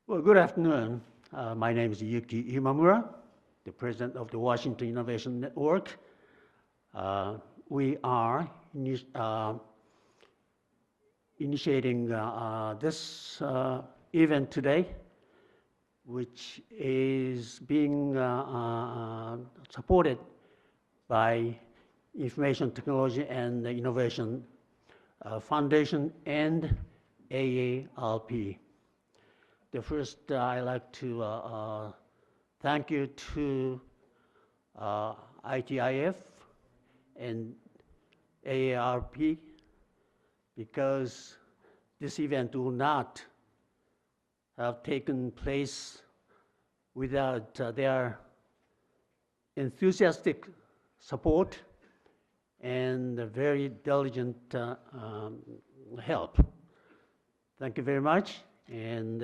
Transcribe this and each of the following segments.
Well, good afternoon. My name is Yuki Imamura, the president of the Washington Innovation Network. We are initiating this event today, which is being supported by Information Technology and Innovation Foundation and AARP. The first, I'd like to thank you to ITIF and AARP, because this event will not have taken place without their enthusiastic support and very diligent help. Thank you very much. And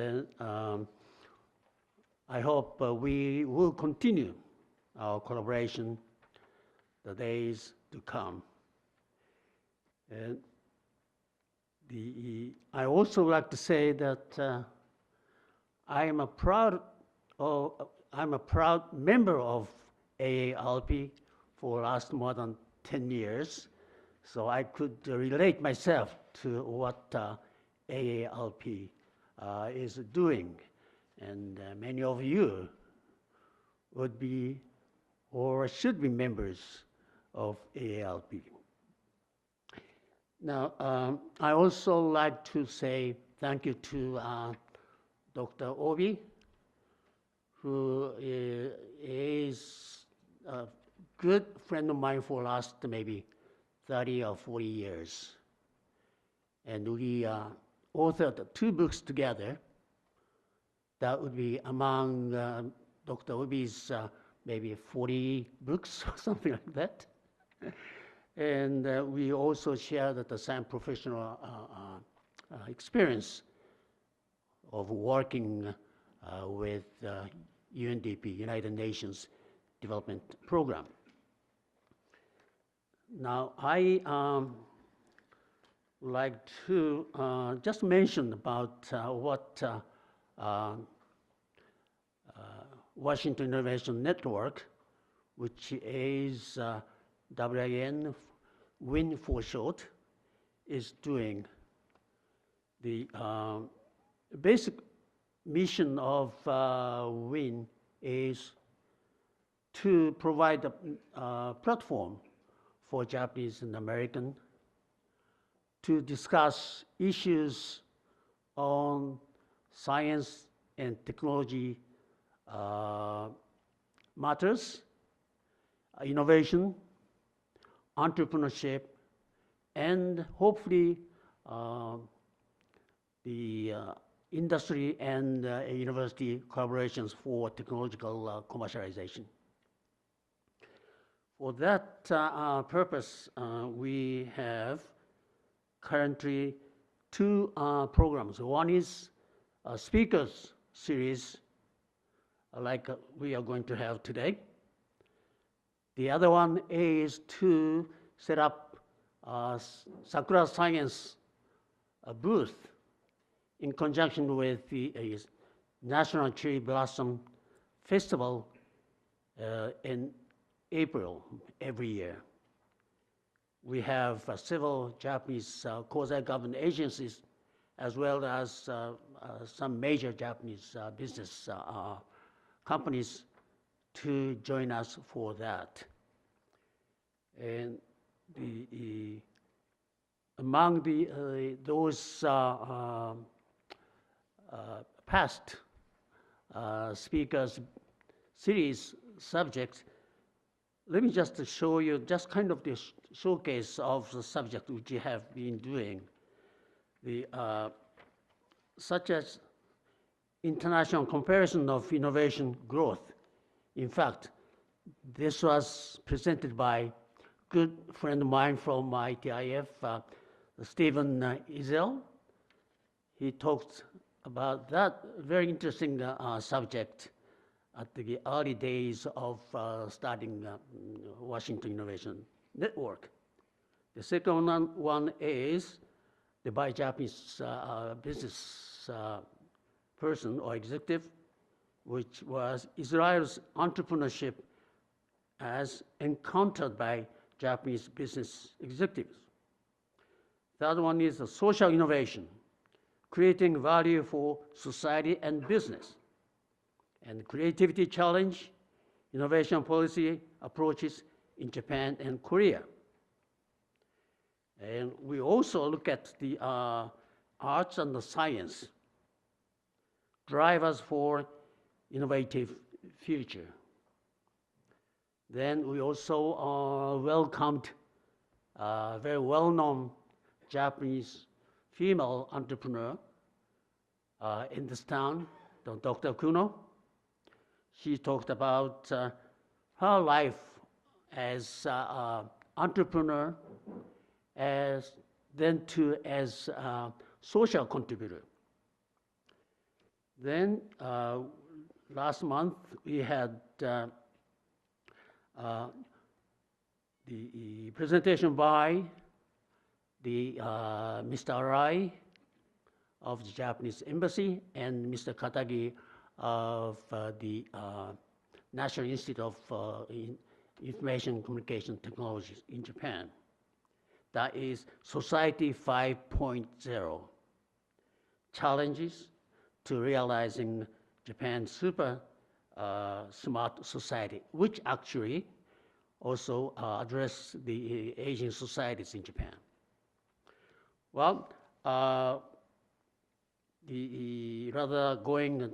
I hope we will continue our collaboration the days to come. And I also like to say that I'm a proud member of AARP for the last more than 10 years, so I could relate myself to what AARP is doing, and many of you would be or should be members of AARP. Now, I also like to say thank you to Dr. Obi, who is a good friend of mine for the last maybe 30 or 40 years. And we authored 2 books together that would be among Dr. Obi's maybe 40 books or something like that. And we also shared the same professional experience of working with UNDP, United Nations Development Program. Now, I would like to just mention about what Washington Innovation Network, which is WIN for short, is doing. The basic mission of WIN is to provide a platform for Japanese and American to discuss issues on science and technology matters, innovation, entrepreneurship, and hopefully the industry and university collaborations for technological commercialization. For that purpose, we have currently 2 programs. One is a speakers series like we are going to have today. The other one is to set up a Sakura Science booth in conjunction with the National Cherry Blossom Festival in April every year. We have several Japanese quasi-government agencies as well as some major Japanese business companies to join us for that. And among those past speakers series subjects, let me just show you just kind of the showcase of the subject which you have been doing. Such as international comparison of innovation growth. In fact, this was presented by a good friend of mine from ITIF, Stephen Isel. He talked about that very interesting subject at the early days of starting Washington Innovation Network. The second one is the by Japanese business person or executive, which was Israel's entrepreneurship as encountered by Japanese business executives. The other one is the social innovation, creating value for society and business, and creativity challenge, innovation policy approaches in Japan and Korea. And we also look at the arts and the science, drivers for innovative future. Then we also welcomed a very well-known Japanese female entrepreneur in this town, Dr. Kuno. She talked about her life as an entrepreneur, as a social contributor. Then last month we had the presentation by the Mr. Arai of the Japanese Embassy and Mr. Katagi of the National Institute of Information Communication Technologies in Japan. That is Society 5.0, challenges to realizing Japan's super smart society, which actually also address the aging societies in Japan. Well, the rather going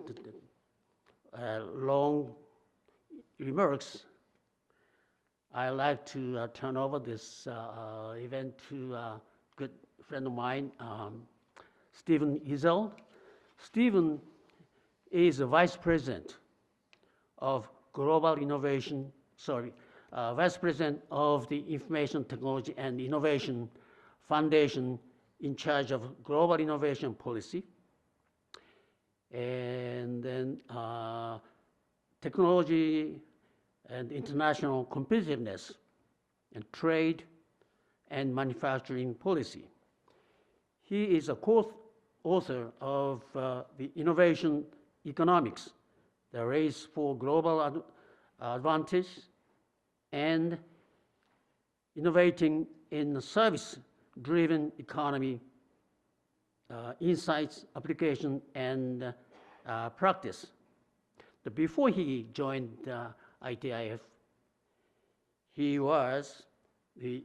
long remarks, I like to turn over this event to a good friend of mine, Stephen Isel. Stephen is a vice president of global innovation, vice president of the Information Technology and Innovation Foundation in charge of global innovation policy, and then technology and international competitiveness and trade and manufacturing policy. He is a co-author of the Innovation Economics, the Race for Global Advantage, and Innovating in the Service-Driven Economy, Insights, Application, and Practice. But before he joined ITIF, he was the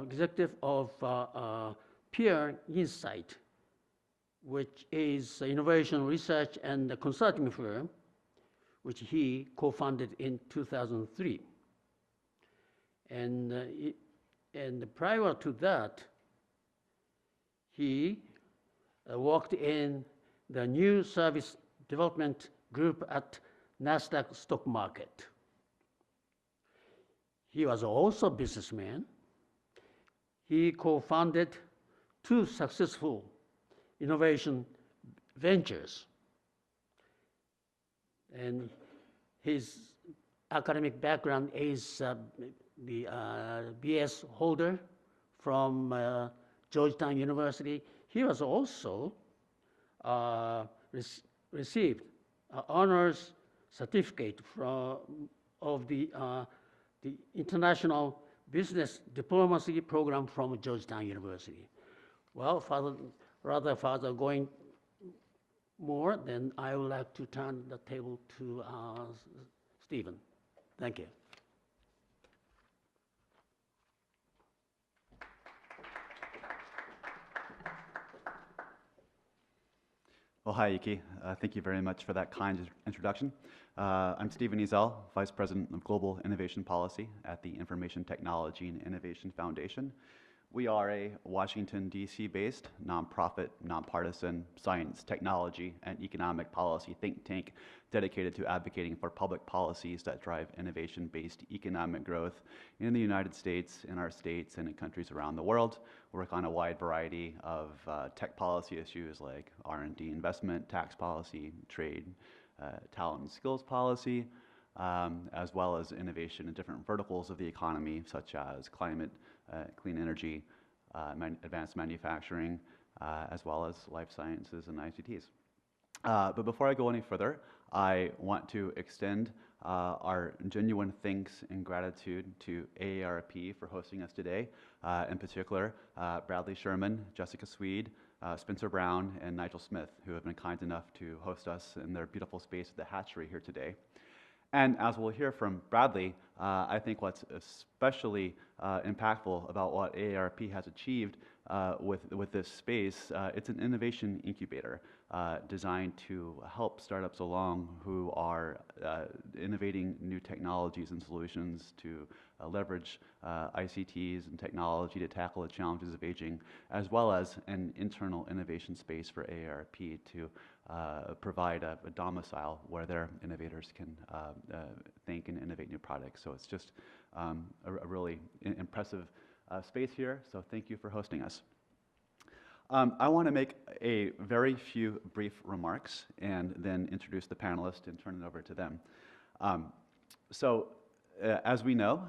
executive of Peer Insight, which is an innovation research and consulting firm, which he co-founded in 2003. And prior to that, he worked in the new service development group at NASDAQ stock market. He was also a businessman. He co-founded 2 successful innovation ventures. And his academic background is the BS holder from Georgetown University. He was also received an honors certificate of the International Business Diplomacy Program from Georgetown University. Well, further going more, then I would like to turn the table to Stephen. Thank you. Well, hi, Yuki. Thank you very much for that kind introduction. I'm Stephen Ezel, Vice President of Global Innovation Policy at the Information Technology and Innovation Foundation. We are a Washington, D.C.-based, nonprofit, nonpartisan science, technology, and economic policy think tank dedicated to advocating for public policies that drive innovation-based economic growth in the United States, in our states, and in countries around the world. We work on a wide variety of tech policy issues like R&D investment, tax policy, trade, talent and skills policy, as well as innovation in different verticals of the economy, such as climate, clean energy, advanced manufacturing, as well as life sciences and ICTs. But before I go any further, I want to extend our genuine thanks and gratitude to AARP for hosting us today. In particular, Bradley Sherman, Jessica Swede, Spencer Brown, and Nigel Smith, who have been kind enough to host us in their beautiful space at the hatchery here today. And as we'll hear from Bradley, I think what's especially impactful about what AARP has achieved with this space, it's an innovation incubator designed to help startups along who are innovating new technologies and solutions to leverage ICTs and technology to tackle the challenges of aging, as well as an internal innovation space for AARP to provide a domicile where their innovators can think and innovate new products. So it's just a really impressive space here, so thank you for hosting us. I want to make a very few brief remarks and then introduce the panelists and turn it over to them. As we know,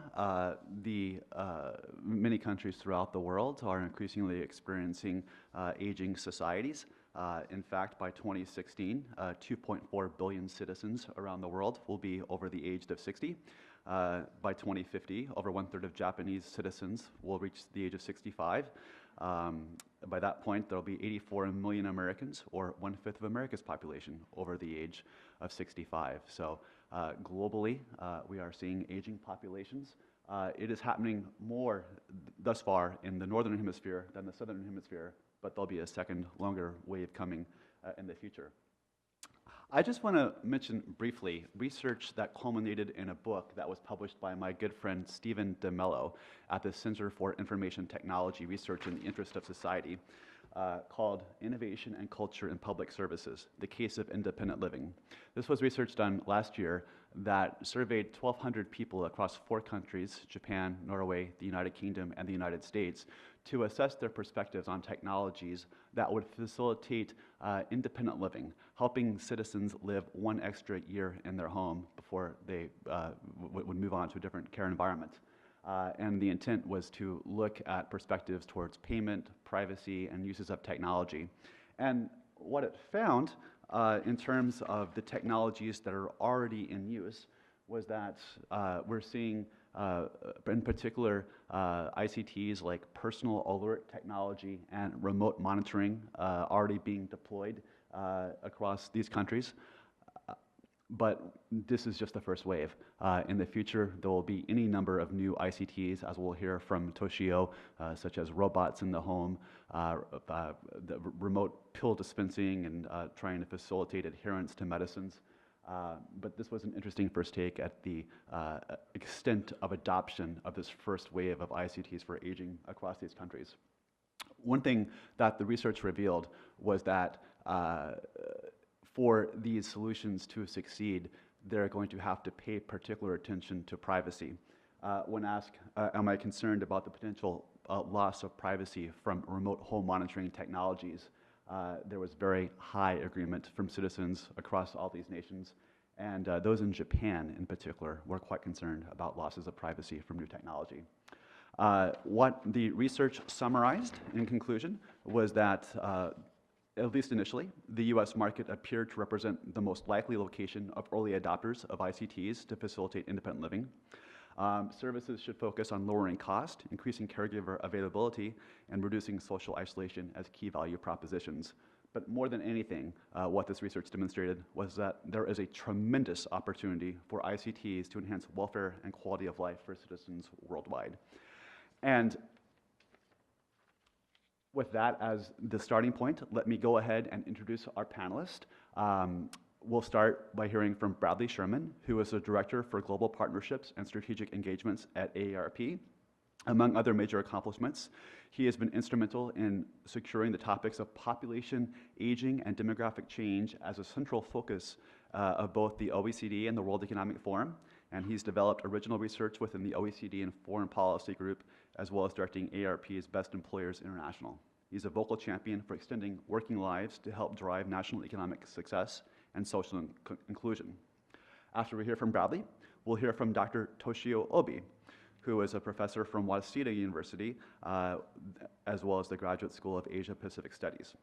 many countries throughout the world are increasingly experiencing aging societies. In fact, by 2016, 2.4 billion citizens around the world will be over the age of 60. By 2050, over 1/3 of Japanese citizens will reach the age of 65. By that point, there will be 84 million Americans, or 1/5 of America's population, over the age of 65. So globally, we are seeing aging populations. It is happening more thus far in the northern hemisphere than the southern hemisphere, but there'll be a second, longer wave coming in the future. I just want to mention briefly research that culminated in a book that was published by my good friend Stephen DeMello at the Center for Information Technology Research in the Interest of Society, called Innovation and Culture in Public Services, The Case of Independent Living. This was research done last year that surveyed 1,200 people across 4 countries, Japan, Norway, the United Kingdom, and the United States, to assess their perspectives on technologies that would facilitate independent living, helping citizens live 1 extra year in their home before they would move on to a different care environment. And the intent was to look at perspectives towards payment, privacy, and uses of technology. And what it found in terms of the technologies that are already in use was that we're seeing in particular ICTs like personal alert technology and remote monitoring already being deployed across these countries. But this is just the first wave. In the future, there will be any number of new ICTs, as we'll hear from Toshio, such as robots in the home, the remote pill dispensing, and trying to facilitate adherence to medicines. But this was an interesting first take at the extent of adoption of this first wave of ICTs for aging across these countries. One thing that the research revealed was that for these solutions to succeed, they're going to have to pay particular attention to privacy. When asked, am I concerned about the potential loss of privacy from remote home monitoring technologies, there was very high agreement from citizens across all these nations, and those in Japan in particular were quite concerned about losses of privacy from new technology. What the research summarized in conclusion was that at least initially, the US market appeared to represent the most likely location of early adopters of ICTs to facilitate independent living. Services should focus on lowering cost, increasing caregiver availability, and reducing social isolation as key value propositions. But more than anything, what this research demonstrated was that there is a tremendous opportunity for ICTs to enhance welfare and quality of life for citizens worldwide. And with that as the starting point, let me go ahead and introduce our panelists. We'll start by hearing from Bradley Sherman, who is the Director for Global Partnerships and Strategic Engagements at AARP. Among other major accomplishments, he has been instrumental in securing the topics of population, aging, and demographic change as a central focus of both the OECD and the World Economic Forum. And he's developed original research within the OECD and Foreign Policy Group, as well as directing AARP's Best Employers International. He's a vocal champion for extending working lives to help drive national economic success and social inclusion. After we hear from Bradley, we'll hear from Dr. Toshio Obi, who is a professor from Waseda University, as well as the Graduate School of Asia Pacific Studies.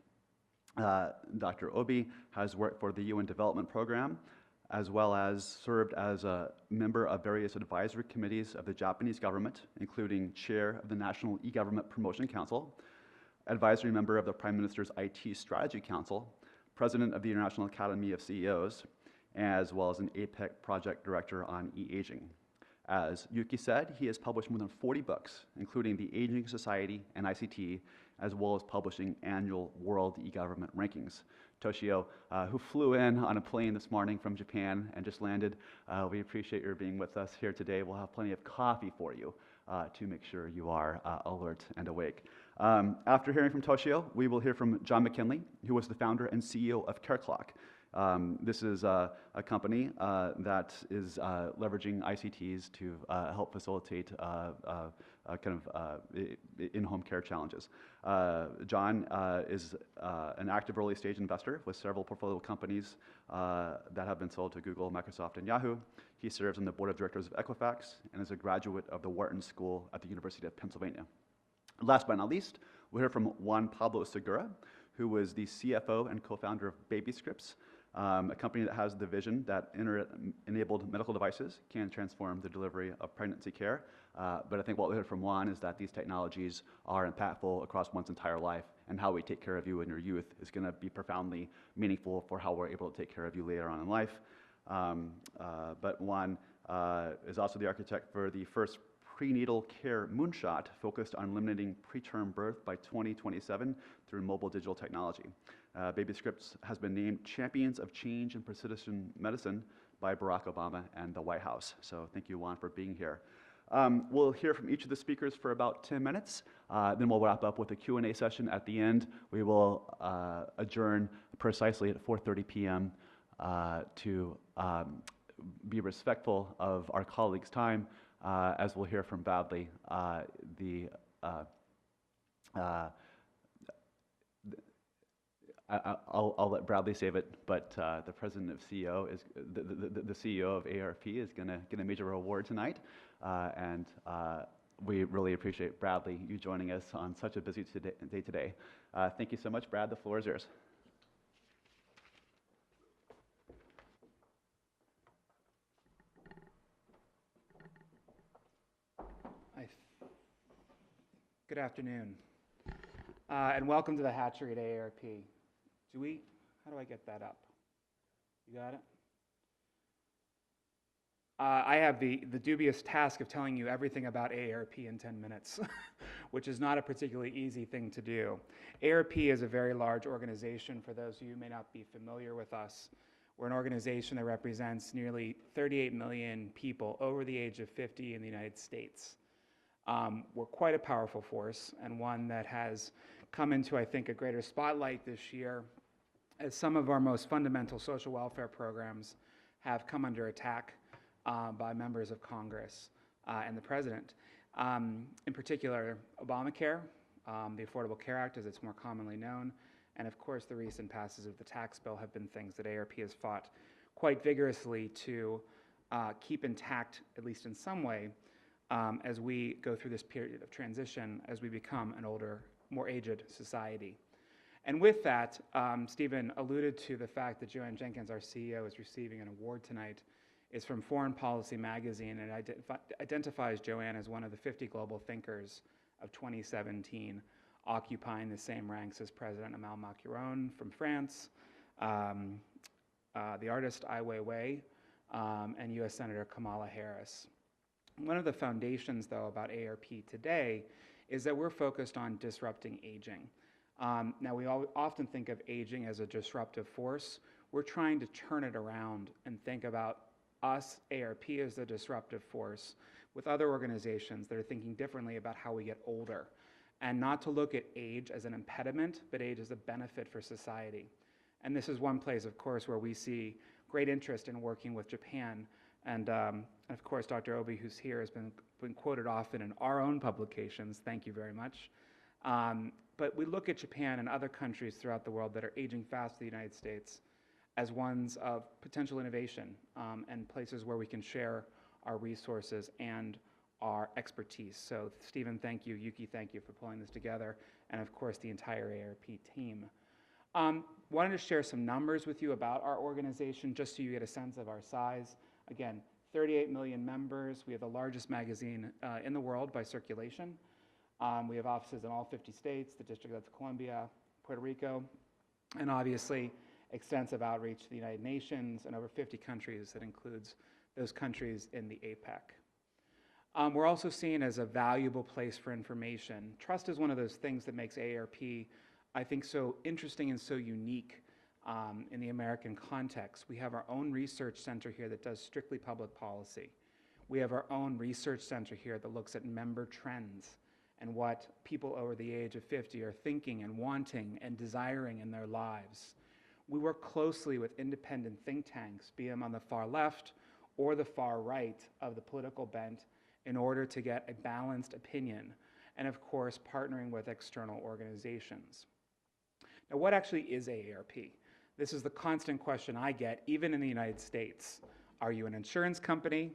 Dr. Obi has worked for the UN Development Program, as well as served as a member of various advisory committees of the Japanese government, including chair of the National E-Government Promotion Council, advisory member of the Prime Minister's IT Strategy Council, president of the International Academy of CEOs, as well as an APEC project director on e-aging. As Yuki said, he has published more than 40 books, including The Aging Society and ICT, as well as publishing annual World E-Government Rankings. Toshio, who flew in on a plane this morning from Japan and just landed, we appreciate your being with us here today. We'll have plenty of coffee for you to make sure you are alert and awake. After hearing from Toshio, we will hear from John Mckinley, who was the founder and CEO of CareClock. This is a company that is leveraging ICTs to help facilitate in-home care challenges. John is an active early stage investor with several portfolio companies that have been sold to Google, Microsoft, and Yahoo. He serves on the board of directors of Equifax and is a graduate of the Wharton School at the University of Pennsylvania. Last but not least, we'll hear from Juan Pablo Segura, who was the CFO and co-founder of BabyScripts, a company that has the vision that internet-enabled medical devices can transform the delivery of pregnancy care. But I think what we heard from Juan is that these technologies are impactful across one's entire life, and how we take care of you in your youth is going to be profoundly meaningful for how we're able to take care of you later on in life. But Juan is also the architect for the first prenatal care moonshot focused on eliminating preterm birth by 2027 through mobile digital technology. BabyScripts has been named Champions of Change in Precision Medicine by Barack Obama and the White House. So thank you, Juan, for being here. We'll hear from each of the speakers for about 10 minutes. Then we'll wrap up with a Q&A session at the end. We will adjourn precisely at 4:30 p.m. To be respectful of our colleagues' time, as we'll hear from Bradley. I'll let Bradley save it, but the president of CEO is the CEO of AARP is going to get a major award tonight, and we really appreciate Bradley you joining us on such a busy day today. Thank you so much, Brad. The floor is yours. Good afternoon, and welcome to the hatchery at AARP. How do I get that up? You got it? I have the dubious task of telling you everything about AARP in 10 minutes, which is not a particularly easy thing to do. AARP is a very large organization. For those of you who may not be familiar with us, we're an organization that represents nearly 38 million people over the age of 50 in the United States. We're quite a powerful force, and one that has come into, I think, a greater spotlight this year as some of our most fundamental social welfare programs have come under attack by members of Congress and the President. In particular, Obamacare, the Affordable Care Act, as it's more commonly known, and of course the recent passes of the tax bill have been things that AARP has fought quite vigorously to keep intact, at least in some way, as we go through this period of transition, as we become an older, more aged society. And with that, Stephen alluded to the fact that Joanne Jenkins, our CEO, is receiving an award tonight. It's from Foreign Policy magazine, and it identifies Joanne as one of the 50 global thinkers of 2017, occupying the same ranks as President Emmanuel Macron from France, the artist Ai Weiwei, and US Senator Kamala Harris. One of the foundations, though, about AARP today is that we're focused on disrupting aging. Now, we often think of aging as a disruptive force. We're trying to turn it around and think about us, AARP, as the disruptive force, with other organizations that are thinking differently about how we get older, and not to look at age as an impediment, but age as a benefit for society. And this is one place, of course, where we see great interest in working with Japan. And of course, Dr. Obi, who's here, has been quoted often in our own publications. Thank you very much. But we look at Japan and other countries throughout the world that are aging fast to the United States as ones of potential innovation and places where we can share our resources and our expertise. So Stephen, thank you. Yuki, thank you for pulling this together. And of course, the entire AARP team. Wanted to share some numbers with you about our organization, just so you get a sense of our size. Again, 38 million members. We have the largest magazine in the world by circulation. We have offices in all 50 states, the District of Columbia, Puerto Rico, and obviously extensive outreach to the United Nations and over 50 countries. That includes those countries in the APEC. We're also seen as a valuable place for information. Trust is one of those things that makes AARP, I think, so interesting and so unique in the American context. We have our own research center here that does strictly public policy. We have our own research center here that looks at member trends and what people over the age of 50 are thinking and wanting and desiring in their lives. We work closely with independent think tanks, be them on the far left or the far right of the political bent, in order to get a balanced opinion, and of course, partnering with external organizations. Now, what actually is AARP? This is the constant question I get, even in the United States. Are you an insurance company?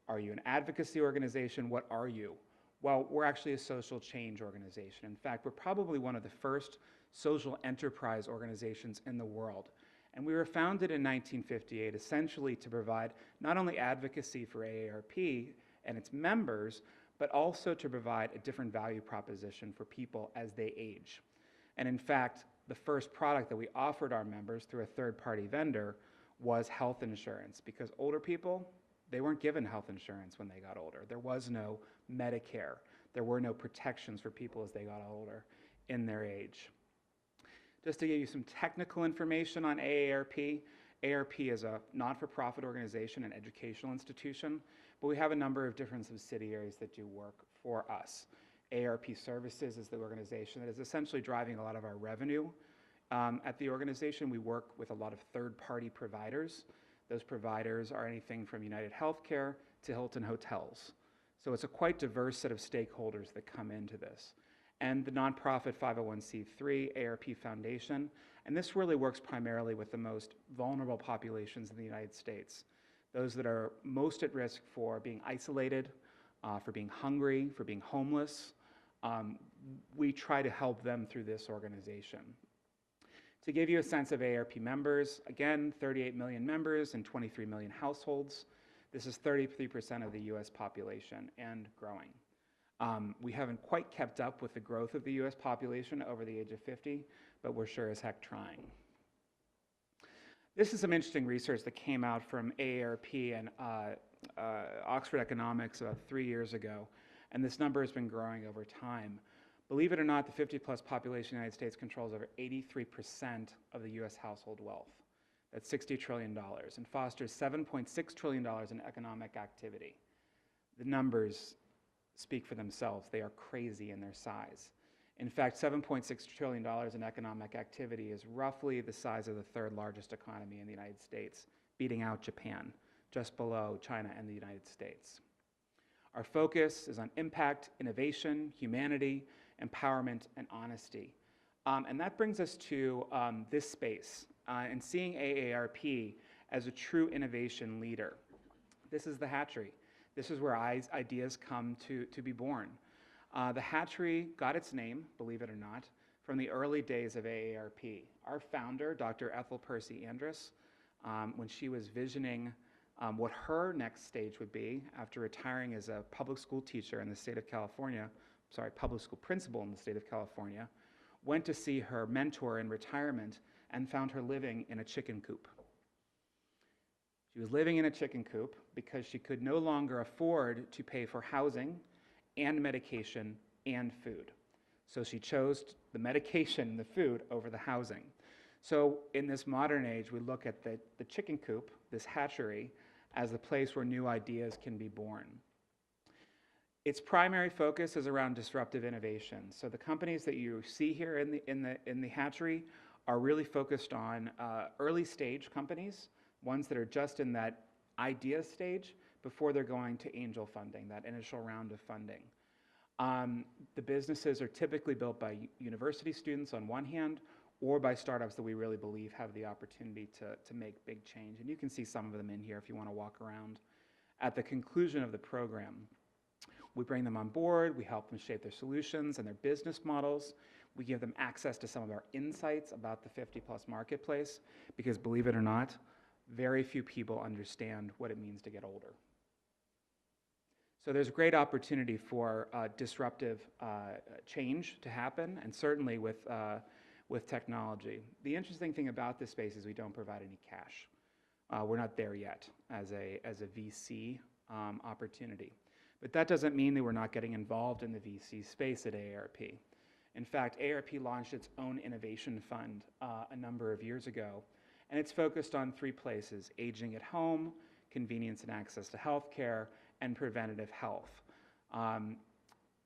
Are you an advocacy organization? What are you? Well, we're actually a social change organization. In fact, we're probably one of the first social enterprise organizations in the world. And we were founded in 1958 essentially to provide not only advocacy for AARP and its members, but also to provide a different value proposition for people as they age. And in fact, the first product that we offered our members through a third-party vendor was health insurance, because older people, they weren't given health insurance when they got older. There was no Medicare. There were no protections for people as they got older in their age. Just to give you some technical information on AARP, AARP is a not-for-profit organization, an educational institution, but we have a number of different subsidiaries that do work for us. AARP Services is the organization that is essentially driving a lot of our revenue. At the organization, we work with a lot of third-party providers. Those providers are anything from United Healthcare to Hilton Hotels. So it's a quite diverse set of stakeholders that come into this. And the nonprofit 501c3 AARP Foundation, and this really works primarily with the most vulnerable populations in the United States. Those that are most at risk for being isolated, for being hungry, for being homeless. We try to help them through this organization. To give you a sense of AARP members, again, 38 million members and 23 million households. This is 33% of the US population and growing. We haven't quite kept up with the growth of the US population over the age of 50, but we're sure as heck trying. This is some interesting research that came out from AARP and Oxford Economics about 3 years ago, and this number has been growing over time. Believe it or not, the 50-plus population of the United States controls over 83% of the US household wealth. That's $60 trillion, and fosters $7.6 trillion in economic activity. The numbers speak for themselves. They are crazy in their size. In fact, $7.6 trillion in economic activity is roughly the size of the third largest economy in the United States, beating out Japan, just below China and the United States. Our focus is on impact, innovation, humanity, empowerment, and honesty. And that brings us to this space, and seeing AARP as a true innovation leader. This is the hatchery. This is where ideas come to be born. The hatchery got its name, believe it or not, from the early days of AARP. Our founder, Dr. Ethel Percy Andrus, when she was visioning what her next stage would be after retiring as a public school teacher in the state of California, public school principal in the state of California, went to see her mentor in retirement and found her living in a chicken coop. She was living in a chicken coop because she could no longer afford to pay for housing and medication and food. So she chose the medication and the food over the housing. So in this modern age, we look at the chicken coop, this hatchery, as the place where new ideas can be born. Its primary focus is around disruptive innovation. So the companies that you see here in the hatchery are really focused on early stage companies, ones that are just in that idea stage before they're going to angel funding, that initial round of funding. The businesses are typically built by university students on one hand, or by startups that we really believe have the opportunity to make big change. And you can see some of them in here if you want to walk around. At the conclusion of the program, we bring them on board, we help them shape their solutions and their business models. We give them access to some of our insights about the 50+ marketplace, because believe it or not, very few people understand what it means to get older. So there's great opportunity for disruptive change to happen, and certainly with technology. The interesting thing about this space is we don't provide any cash. We're not there yet as a VC opportunity. But that doesn't mean that we're not getting involved in the VC space at AARP. In fact, AARP launched its own innovation fund a number of years ago, and it's focused on 3 places: aging at home, convenience and access to healthcare, and preventative health.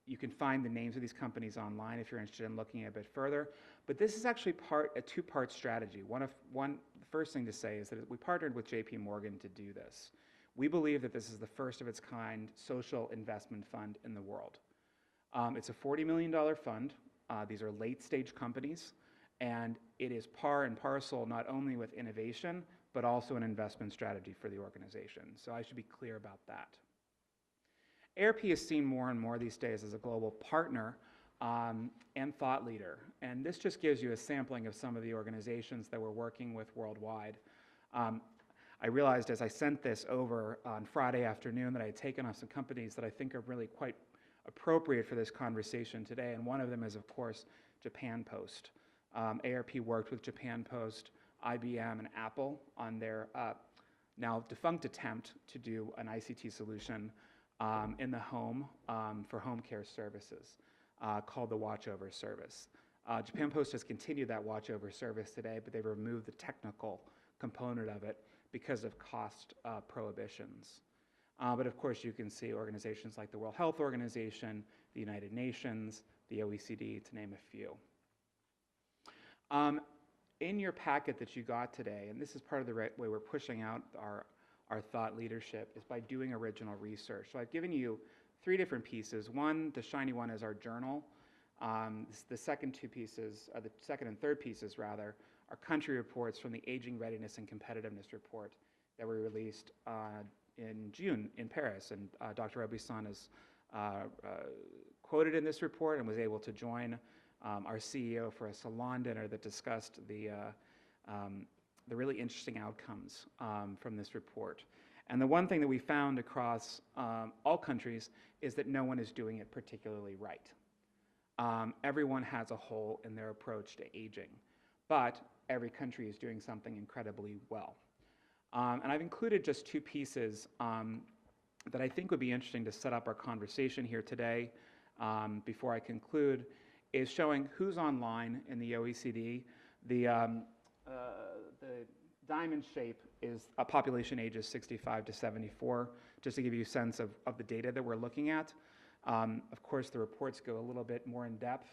You can find the names of these companies online if you're interested in looking a bit further. But this is actually a 2-part strategy. The first thing to say is that we partnered with JP Morgan to do this. We believe that this is the first of its kind social investment fund in the world. It's a $40 million fund. These are late-stage companies, and it is par and parcel not only with innovation, but also an investment strategy for the organization. So I should be clear about that. AARP is seen more and more these days as a global partner and thought leader. And this just gives you a sampling of some of the organizations that we're working with worldwide. I realized as I sent this over on Friday afternoon that I had taken off some companies that I think are really quite appropriate for this conversation today. And one of them is, of course, Japan Post. AARP worked with Japan Post, IBM, and Apple on their now defunct attempt to do an ICT solution in the home for home care services called the Watchover Service. Japan Post has continued that Watchover service today, but they've removed the technical component of it because of cost prohibitions. But of course, you can see organizations like the World Health Organization, the United Nations, the OECD, to name a few. In your packet that you got today, and this is part of the way we're pushing out our thought leadership, is by doing original research. So I've given you 3 different pieces. One, the shiny one, is our journal. The second 2 pieces, the second and third pieces rather, are country reports from the Aging, Readiness, and Competitiveness report that were released in June in Paris. And Dr. Robuchon is quoted in this report and was able to join our CEO for a salon dinner that discussed the really interesting outcomes from this report. And the one thing that we found across all countries is that no one is doing it particularly right. Everyone has a hole in their approach to aging, but every country is doing something incredibly well. And I've included just 2 pieces that I think would be interesting to set up our conversation here today before I conclude, is showing who's online in the OECD. The diamond shape is a population ages 65 to 74, just to give you a sense of the data that we're looking at. Of course, the reports go a little bit more in depth.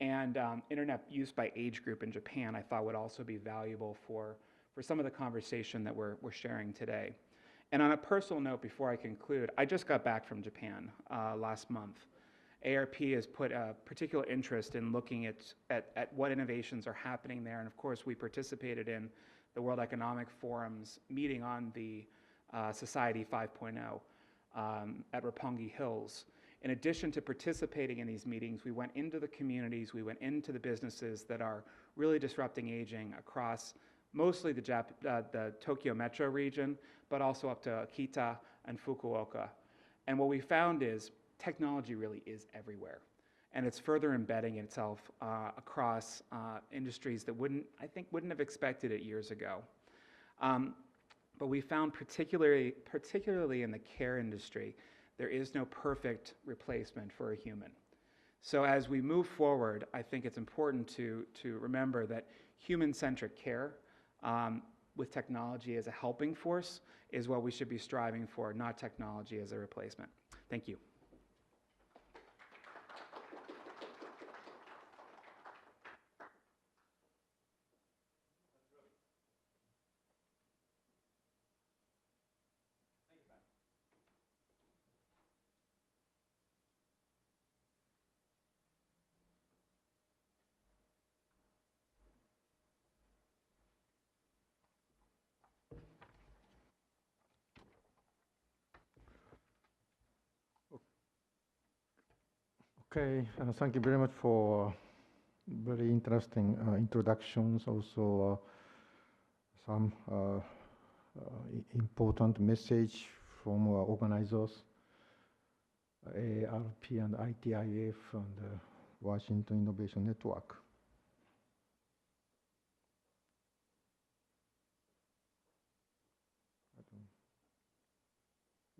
And internet use by age group in Japan, I thought would also be valuable for some of the conversation that we're sharing today. And on a personal note, before I conclude, I just got back from Japan last month. AARP has put a particular interest in looking at what innovations are happening there. And of course, we participated in the World Economic Forum's meeting on the Society 5.0 at Roppongi Hills. In addition to participating in these meetings, we went into the communities, we went into the businesses that are really disrupting aging across mostly the Tokyo metro region, but also up to Akita and Fukuoka. And what we found is technology really is everywhere. And it's further embedding itself across industries that I think wouldn't have expected it years ago. But we found particularly in the care industry, there is no perfect replacement for a human. So as we move forward, I think it's important to remember that human-centric care with technology as a helping force is what we should be striving for, not technology as a replacement. Thank you. Okay, thank you very much for very interesting introductions, also some important message from organizers, Aarp and ITIF and Washington Innovation Network.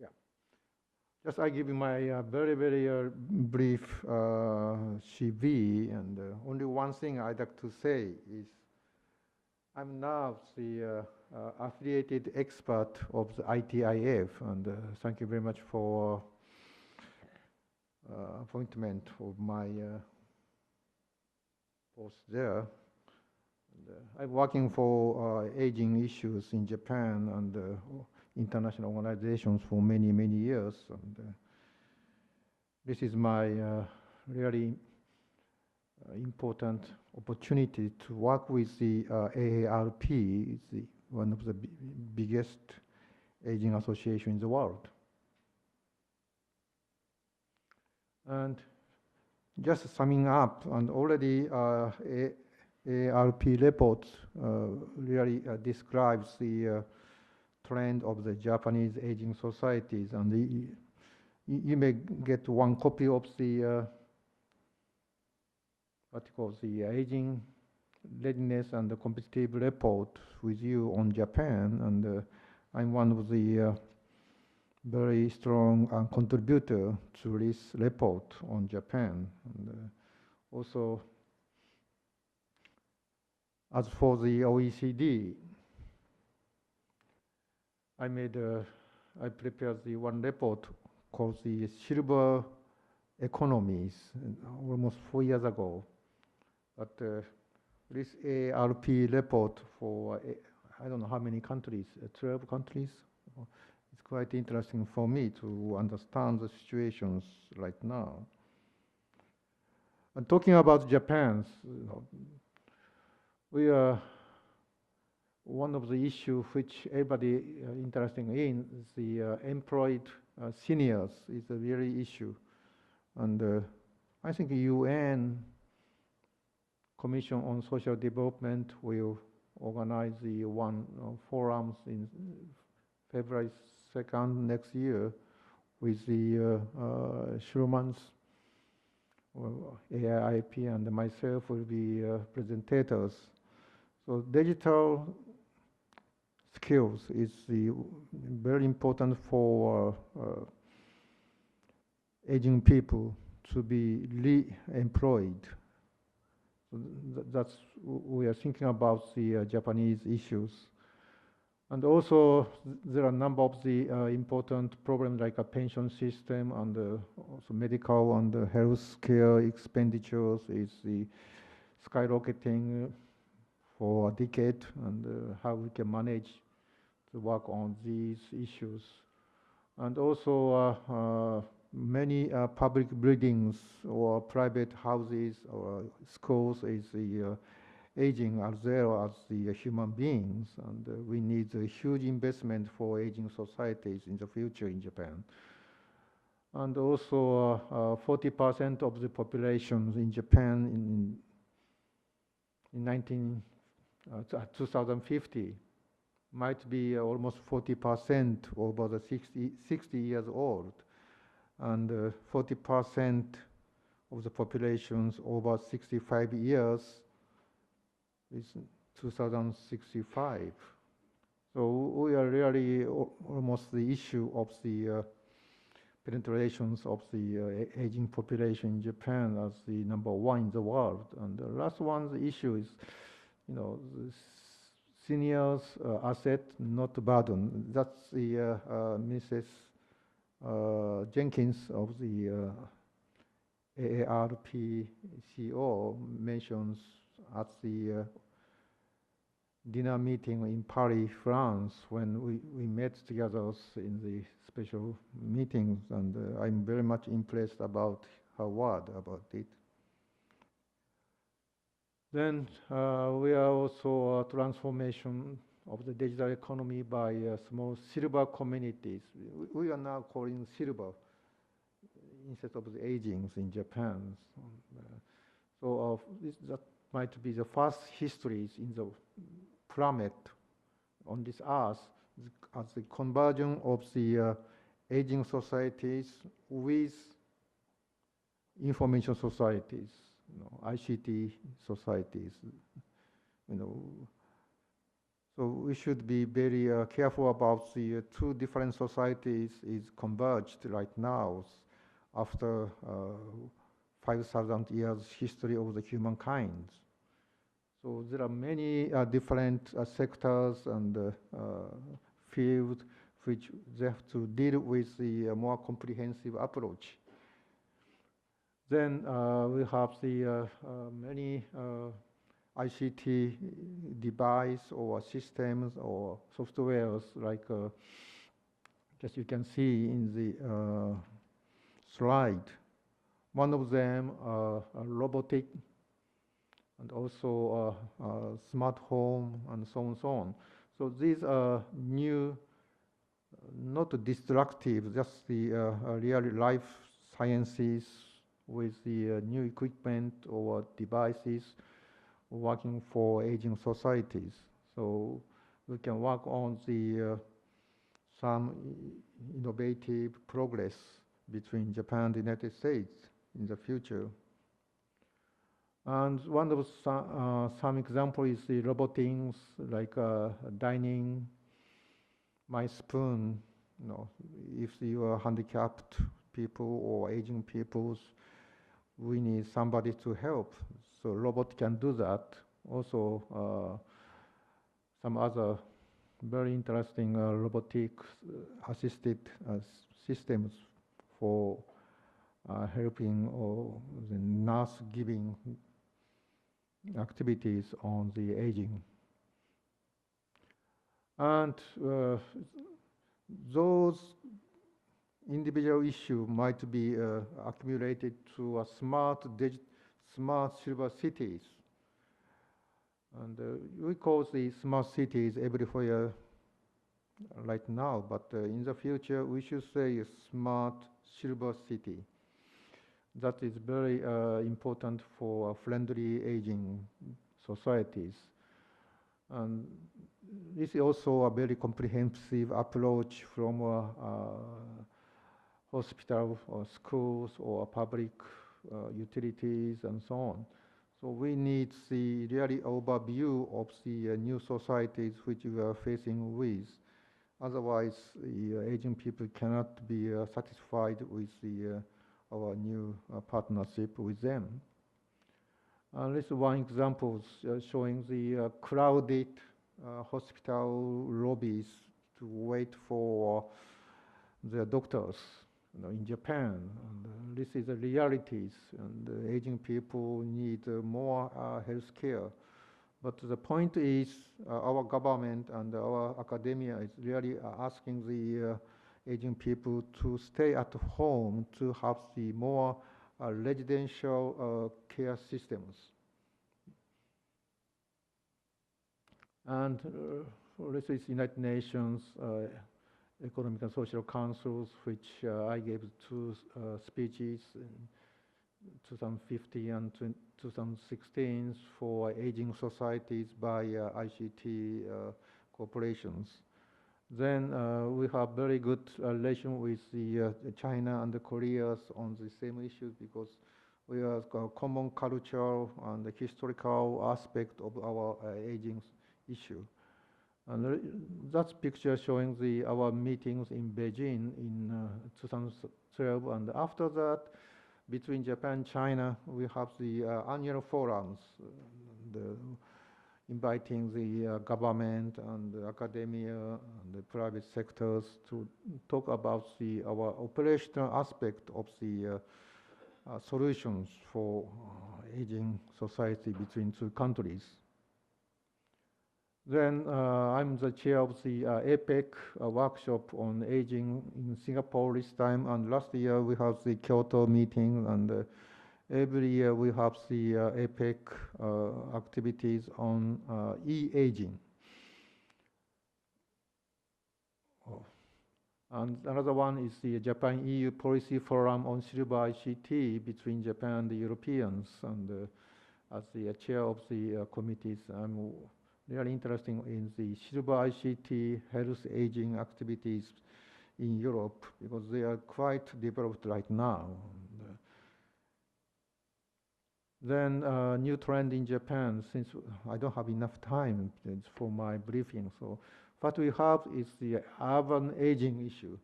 Yeah, just I give you my very brief CV, and only one thing I'd like to say is I'm now the affiliated expert of the ITIF, and thank you very much for appointment of my post there. And, I'm working for aging issues in Japan and international organizations for many years. And this is my really important opportunity to work with the AARP, one of the biggest aging association in the world. And just summing up, and already AARP report really describes the trend of the Japanese aging societies, and you may get one copy of the article, the Aging Readiness and the Competitive report with you on Japan, and I'm one of the very strong contributor to this report on Japan. And also, as for the OECD, I prepared the one report called the Silver Economies almost 4 years ago. But this AARP report for, I don't know how many countries, 12 countries. It's quite interesting for me to understand the situations right now. And talking about Japan, we are one of the issues which everybody interested in is the employed seniors is a very issue. And I think UN Commission on Social Development will organize the one forums in February 2nd next year with the Sherman's AIP and myself will be presentators. So digital skills is very important for aging people to be re-employed. So that's we are thinking about the Japanese issues. And also there are a number of the important problems like a pension system and also medical and health care expenditures is the skyrocketing for a decade, and how we can manage to work on these issues. And also many public buildings or private houses or schools is the aging as well as the human beings, and we need a huge investment for aging societies in the future in Japan. And also 40% of the population in Japan in 2050 might be almost 40% over the 60 years old, and 40% of the populations over 65 years is 2065. So we are really almost the issue of the penetrations of the aging population in Japan as the #1 in the world. And the last one, the issue is, the seniors asset, not burden. That's the Mrs. Jenkins of the AARP CEO mentions at the dinner meeting in Paris, France, when we met together in the special meetings, and I'm very much impressed about her word about it. Then we are also a transformation of the digital economy by small silver communities. We are now calling silver instead of the agings in Japan. So that might be the first histories in the planet on this earth as the conversion of the aging societies with information societies, ICT societies, So we should be very careful about the two different societies is converged right now after 5,000 years history of the humankind. So there are many different sectors and fields which they have to deal with the more comprehensive approach. Then we have the many ICT device or systems or softwares like as you can see in the slide. One of them robotic and also smart home and so on and so on. So these are new, not destructive, just the real life sciences with the new equipment or devices working for aging societies. So we can work on the some innovative progress between Japan and the United States in the future. And one of some example is the robotics, like dining, my spoon. If you are handicapped people or aging people, we need somebody to help. So robot can do that. Also, some other very interesting robotic assisted systems for helping or the nurse giving activities on the aging. And those individual issues might be accumulated to a smart silver cities. And we call the smart cities everywhere right now, but in the future we should say a smart silver city. That is very important for friendly aging societies. And this is also a very comprehensive approach from hospital or schools or public utilities and so on. So we need the really overview of the new societies which we are facing with. Otherwise, the aging people cannot be satisfied with our new partnership with them. This is one example showing the crowded hospital lobbies to wait for the doctors in Japan. And this is the realities, and aging people need more health care. But the point is our government and our academia is really asking the aging people to stay at home to have the more residential care systems. And this is United Nations Economic and Social Councils, which I gave two speeches in 2015 and 2016 for aging societies by ICT corporations. Then we have very good relation with the China and the Korea on the same issues because we have a common cultural and historical aspect of our aging issue. And that's picture showing our meetings in Beijing in 2012. And after that, between Japan and China, we have the annual forums, inviting the government and the academia and the private sectors to talk about our operational aspect of the solutions for aging society between two countries. Then I'm the chair of the APEC workshop on aging in Singapore this time, and last year we have the Kyoto meeting, and every year we have the APEC activities on e-aging. And another one is the Japan-EU Policy Forum on Silver ICT between Japan and the Europeans. And as the chair of the committees, I'm really interested in the silver ICT health aging activities in Europe because they are quite developed right now. Then new trend in Japan, since I don't have enough time for my briefing. So what we have is the urban aging issue.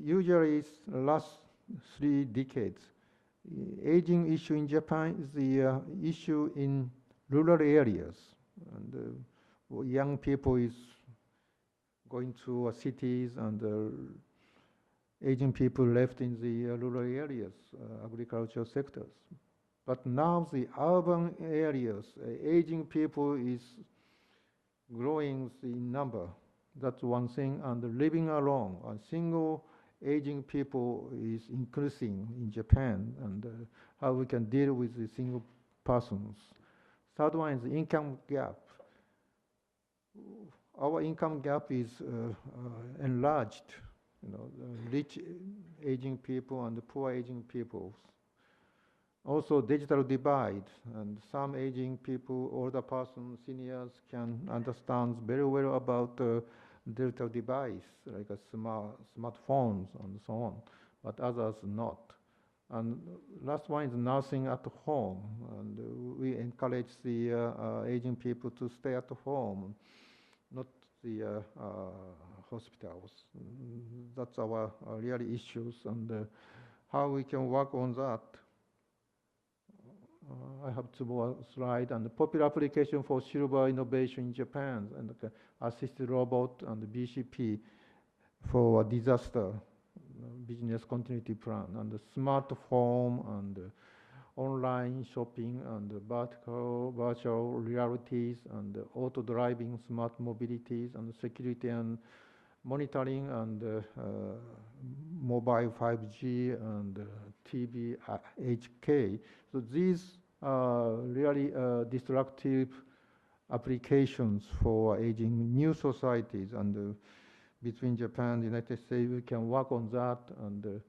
Usually it's last 3 decades. Aging issue in Japan is the issue in rural areas. And young people is going to cities and aging people left in the rural areas, agricultural sectors. But now the urban areas, aging people is growing in number. That's one thing. And living alone, a single aging people is increasing in Japan, and how we can deal with the single persons. Third one is the income gap. Our income gap is enlarged. You know, the rich aging people and the poor aging people. Also digital divide, and some aging people, older persons, seniors can understand very well about digital device, like smartphones and so on, but others not. And last one is nursing at home, and we encourage the aging people to stay at home, not the hospitals. That's our really issues, and how we can work on that. I have 2 more slides, and the popular application for silver innovation in Japan, and the assisted robot and the BCP for disaster business continuity plan, and the smart home, and online shopping, and virtual realities, and auto driving, smart mobilities, and security and monitoring, and mobile 5G, and TV HK. So these are really disruptive applications for aging new societies, and between Japan and the United States, we can work on that. And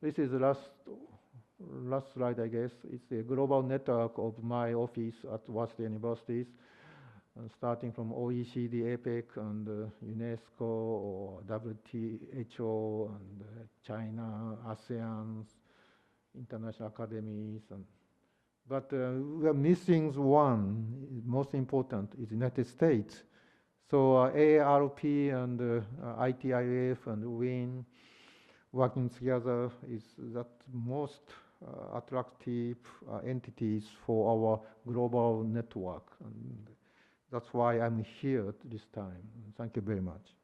this is the last slide, I guess. It's a global network of my office at Waseda Universities, starting from OECD, APEC, and UNESCO, or WHO, and China, ASEAN, international academies. But we are missing one, most important, is the United States. So AARP and ITIF and WIN working together is that most attractive entities for our global network. And that's why I'm here this time. Thank you very much.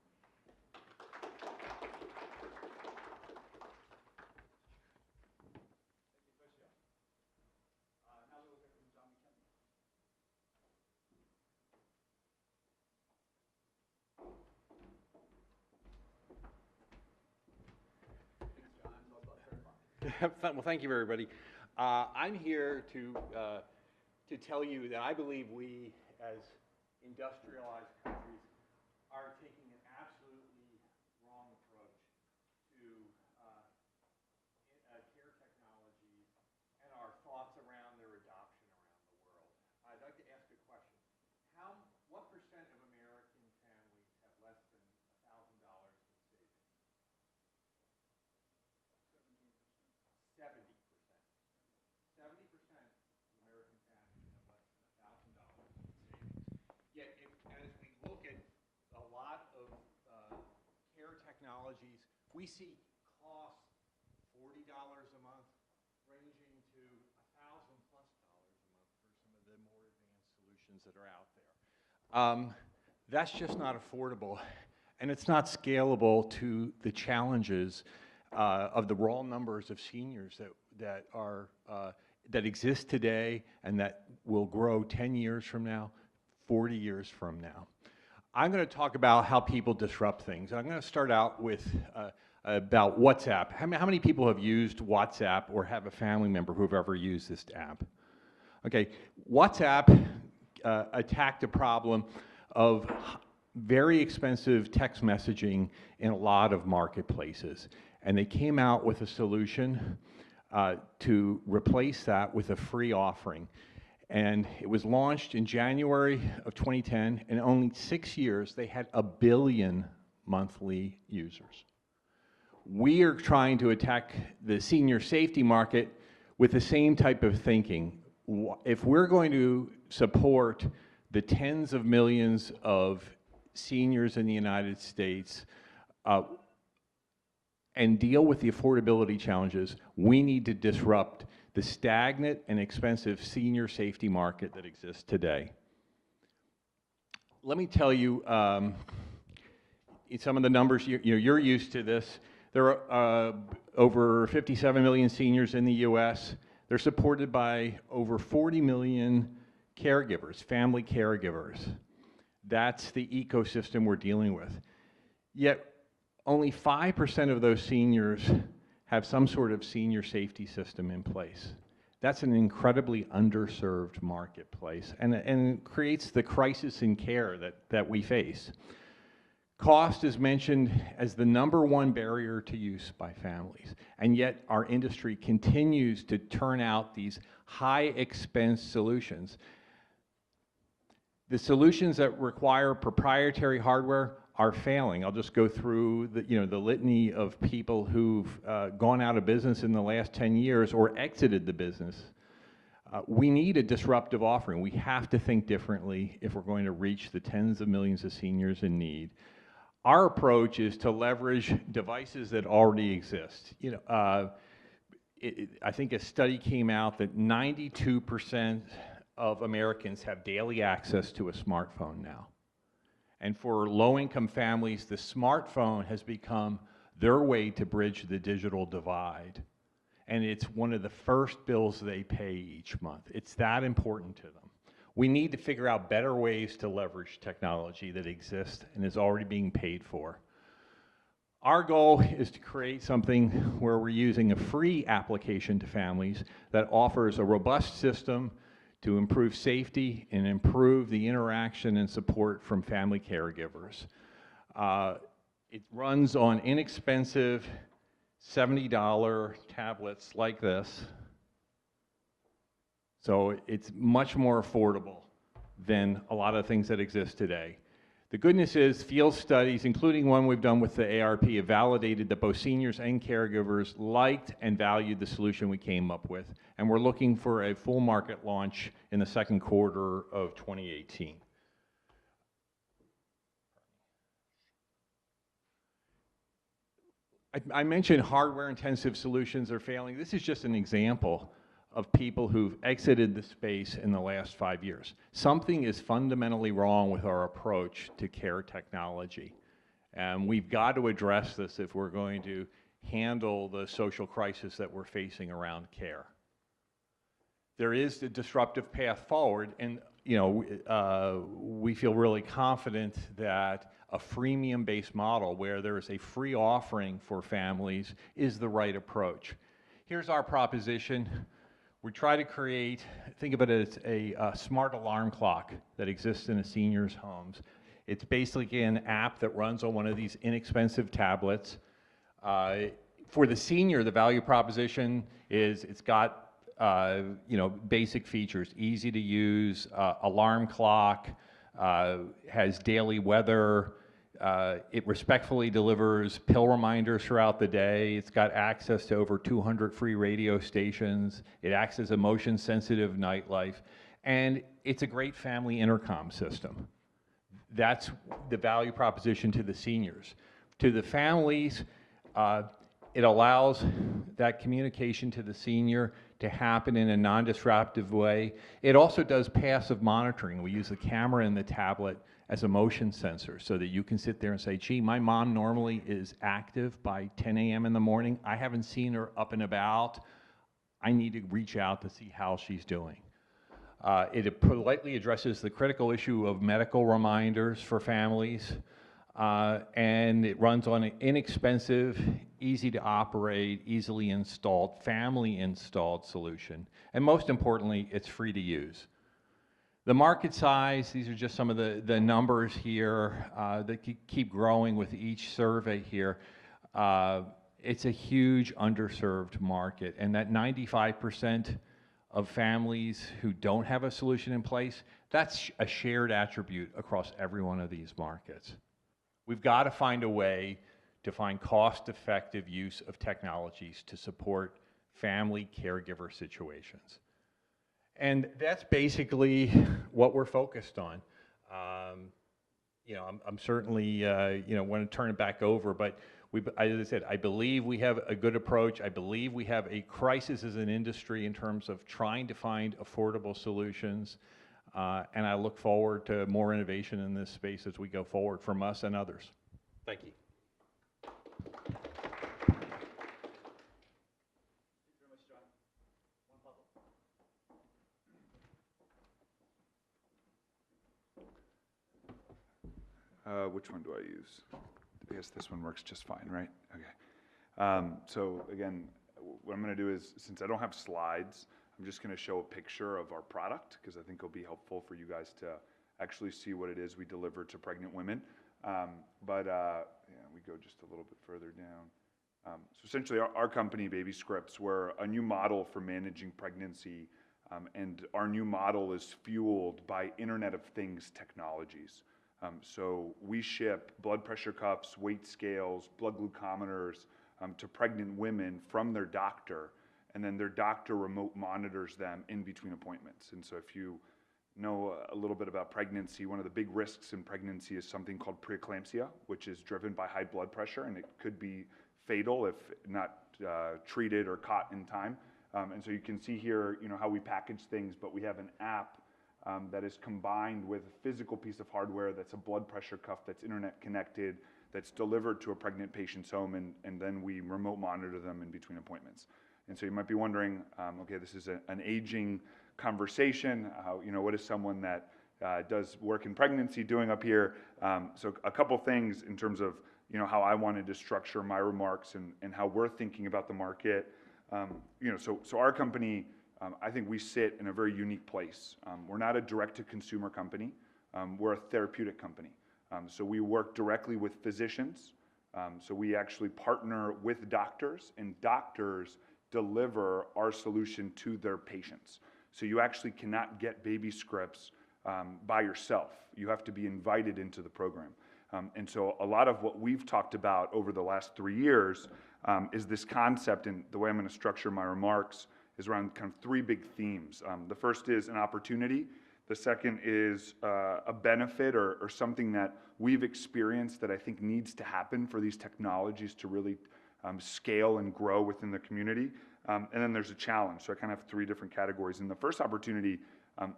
Well, thank you, everybody. I'm here to tell you that I believe we, as industrialized countries, are taking an absolutely wrong approach to care technologies and our thoughts around their adoption around the world. I'd like to ask a question. What percent of American families have less than $1,000 in savings? 70%. 70% of American families have less than $1,000 in savings. Yet, as we look at a lot of care technologies, we see costs $40 a month, ranging to $1,000+ a month for some of the more advanced solutions that are out there. That's just not affordable, and it's not scalable to the challenges of the raw numbers of seniors that exist today and that will grow 10 years from now, 40 years from now. I'm going to talk about how people disrupt things. I'm going to start out with about WhatsApp. How many people have used WhatsApp or have a family member who have ever used this app? Okay, WhatsApp attacked a problem of very expensive text messaging in a lot of marketplaces. And they came out with a solution to replace that with a free offering. And it was launched in January of 2010, and in only 6 years, they had 1 billion monthly users. We are trying to attack the senior safety market with the same type of thinking. If we're going to support the tens of millions of seniors in the United States and deal with the affordability challenges, we need to disrupt the stagnant and expensive senior safety market that exists today. Let me tell you some of the numbers. You're used to this. There are over 57 million seniors in the US. They're supported by over 40 million caregivers, family caregivers. That's the ecosystem we're dealing with. Yet only 5% of those seniors have some sort of senior safety system in place. That's an incredibly underserved marketplace and creates the crisis in care that we face. Cost is mentioned as the #1 barrier to use by families, and yet our industry continues to turn out these high expense solutions. The solutions that require proprietary hardware are failing. I'll just go through the litany of people who've gone out of business in the last 10 years or exited the business. We need a disruptive offering. We have to think differently if we're going to reach the tens of millions of seniors in need. Our approach is to leverage devices that already exist. I think a study came out that 92% of Americans have daily access to a smartphone now. And for low-income families, the smartphone has become their way to bridge the digital divide. And it's one of the first bills they pay each month. It's that important to them. We need to figure out better ways to leverage technology that exists and is already being paid for. Our goal is to create something where we're using a free application to families that offers a robust system to improve safety and improve the interaction and support from family caregivers. It runs on inexpensive $70 tablets like this. So it's much more affordable than a lot of things that exist today. The good news is field studies, including one we've done with the ARP, have validated that both seniors and caregivers liked and valued the solution we came up with. And we're looking for a full market launch in the second quarter of 2018. I mentioned hardware-intensive solutions are failing. This is just an example of people who've exited the space in the last 5 years. Something is fundamentally wrong with our approach to care technology. And we've got to address this if we're going to handle the social crisis that we're facing around care. There is the disruptive path forward, and we feel really confident that a freemium-based model where there is a free offering for families is the right approach. Here's our proposition. We try to create, think of it as a smart alarm clock that exists in a senior's homes. It's basically an app that runs on one of these inexpensive tablets. For the senior, the value proposition is it's got basic features, easy to use, alarm clock, has daily weather. It respectfully delivers pill reminders throughout the day. It's got access to over 200 free radio stations. It acts as a motion-sensitive nightlife. And it's a great family intercom system. That's the value proposition to the seniors. To the families, it allows that communication to the senior to happen in a non-disruptive way. It also does passive monitoring. We use the camera in the tablet as a motion sensor so that you can sit there and say, gee, my mom normally is active by 10 a.m. in the morning. I haven't seen her up and about. I need to reach out to see how she's doing. It politely addresses the critical issue of medical reminders for families. And it runs on an inexpensive, easy to operate, easily installed, family installed solution. And most importantly, it's free to use. The market size, these are just some of the numbers here that keep growing with each survey here. It's a huge underserved market, and that 95% of families who don't have a solution in place, that's a shared attribute across every one of these markets. We've got to find a way to find cost-effective use of technologies to support family caregiver situations. And that's basically what we're focused on. I'm certainly, want to turn it back over, but as I said, I believe we have a good approach. I believe we have a crisis as an industry in terms of trying to find affordable solutions. And I look forward to more innovation in this space as we go forward from us and others. Thank you. Which one do I use? I guess this one works just fine, right? Okay. So again, what I'm going to do is, since I don't have slides, I'm just going to show a picture of our product because I think it'll be helpful for you guys to actually see what it is we deliver to pregnant women. We go just a little bit further down. So essentially, our company, Baby Scripts, we're a new model for managing pregnancy, and our new model is fueled by Internet of Things technologies. So we ship blood pressure cuffs, weight scales, blood glucometers to pregnant women from their doctor, and then their doctor remote monitors them in between appointments. And so if you know a little bit about pregnancy, one of the big risks in pregnancy is something called preeclampsia, which is driven by high blood pressure, and it could be fatal if not treated or caught in time. And so you can see here, how we package things, but we have an app that is combined with a physical piece of hardware that's a blood pressure cuff that's internet connected, that's delivered to a pregnant patient's home, and then we remote monitor them in between appointments. And so you might be wondering, okay, this is an aging conversation. What is someone that does work in pregnancy doing up here? So a couple things in terms of how I wanted to structure my remarks and how we're thinking about the market. So our company, I think we sit in a very unique place. We're not a direct-to-consumer company. We're a therapeutic company. So we work directly with physicians. So we actually partner with doctors, and doctors deliver our solution to their patients. So you actually cannot get Baby Scripts by yourself. You have to be invited into the program. And so a lot of what we've talked about over the last 3 years is this concept, and the way I'm going to structure my remarks is around kind of 3 big themes. The first is an opportunity. The second is a benefit or something that we've experienced that I think needs to happen for these technologies to really scale and grow within the community. And then there's a challenge. So I kind of have 3 different categories. And the first opportunity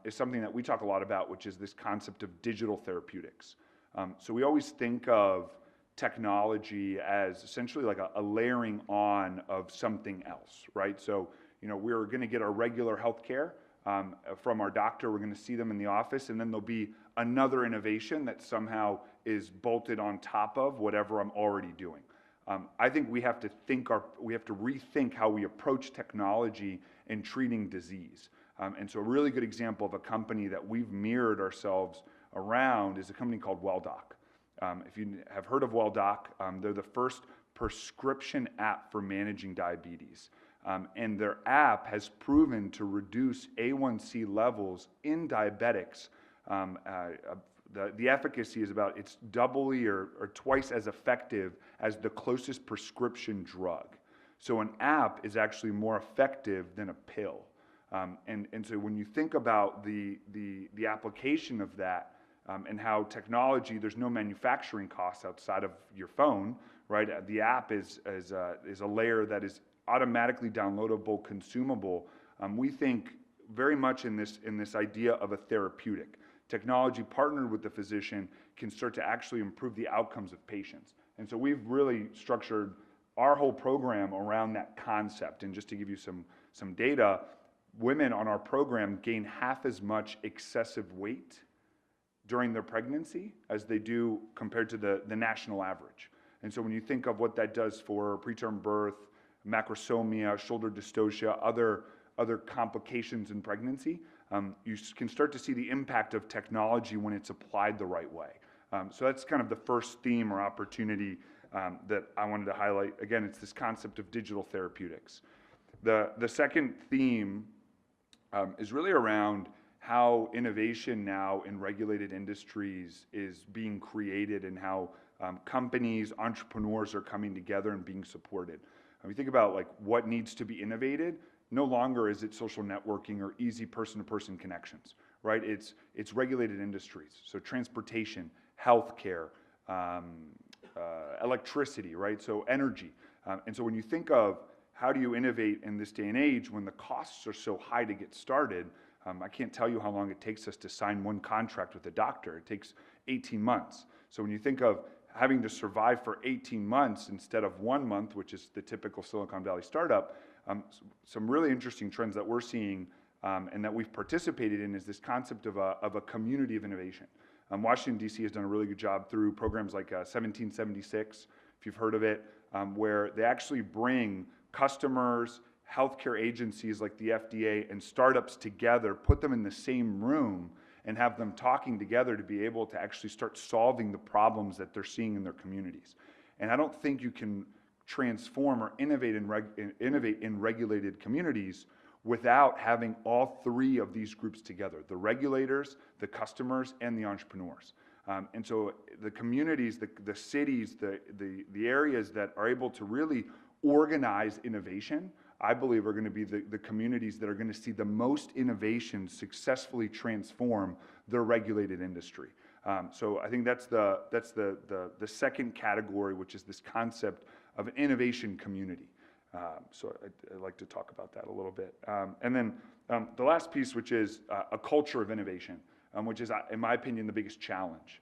is something that we talk a lot about, which is this concept of digital therapeutics. So we always think of technology as essentially like a layering on of something else, right? So we're going to get our regular health care from our doctor. We're going to see them in the office, and then there'll be another innovation that somehow is bolted on top of whatever I'm already doing. I think we have to rethink how we approach technology in treating disease. And so a really good example of a company that we've mirrored ourselves around is a company called WellDoc. If you have heard of WellDoc, they're the first prescription app for managing diabetes. And their app has proven to reduce A1C levels in diabetics. The efficacy is it's doubly or twice as effective as the closest prescription drug. So an app is actually more effective than a pill. And so when you think about the application of that and how technology, there's no manufacturing costs outside of your phone, right? The app is a layer that is automatically downloadable, consumable. We think very much in this idea of a therapeutic. Technology partnered with the physician can start to actually improve the outcomes of patients. And so we've really structured our whole program around that concept. And just to give you some data, women on our program gain half as much excessive weight during their pregnancy as they do compared to the national average. And so when you think of what that does for preterm birth, macrosomia, shoulder dystocia, other complications in pregnancy, you can start to see the impact of technology when it's applied the right way. So that's kind of the first theme or opportunity that I wanted to highlight. Again, it's this concept of digital therapeutics. The second theme is really around how innovation now in regulated industries is being created and how companies, entrepreneurs are coming together and being supported. When you think about like what needs to be innovated, no longer is it social networking or easy person-to-person connections, right? It's regulated industries, so transportation, healthcare, electricity, right? So energy. And so when you think of how do you innovate in this day and age when the costs are so high to get started, I can't tell you how long it takes us to sign one contract with a doctor. It takes 18 months. So when you think of having to survive for 18 months instead of 1 month, which is the typical Silicon Valley startup, some really interesting trends that we're seeing and that we've participated in is this concept of a community of innovation. Washington, D.C. has done a really good job through programs like 1776, if you've heard of it, where they actually bring customers, healthcare agencies like the FDA, and startups together, put them in the same room, and have them talking together to be able to actually start solving the problems that they're seeing in their communities. And I don't think you can transform or innovate in regulated communities without having all three of these groups together: the regulators, the customers, and the entrepreneurs. And so the communities, the cities, the areas that are able to really organize innovation, I believe are going to be the communities that are going to see the most innovation successfully transform their regulated industry. So I think that's the second category, which is this concept of an innovation community. So I'd like to talk about that a little bit. And then the last piece, which is a culture of innovation, which is, in my opinion, the biggest challenge.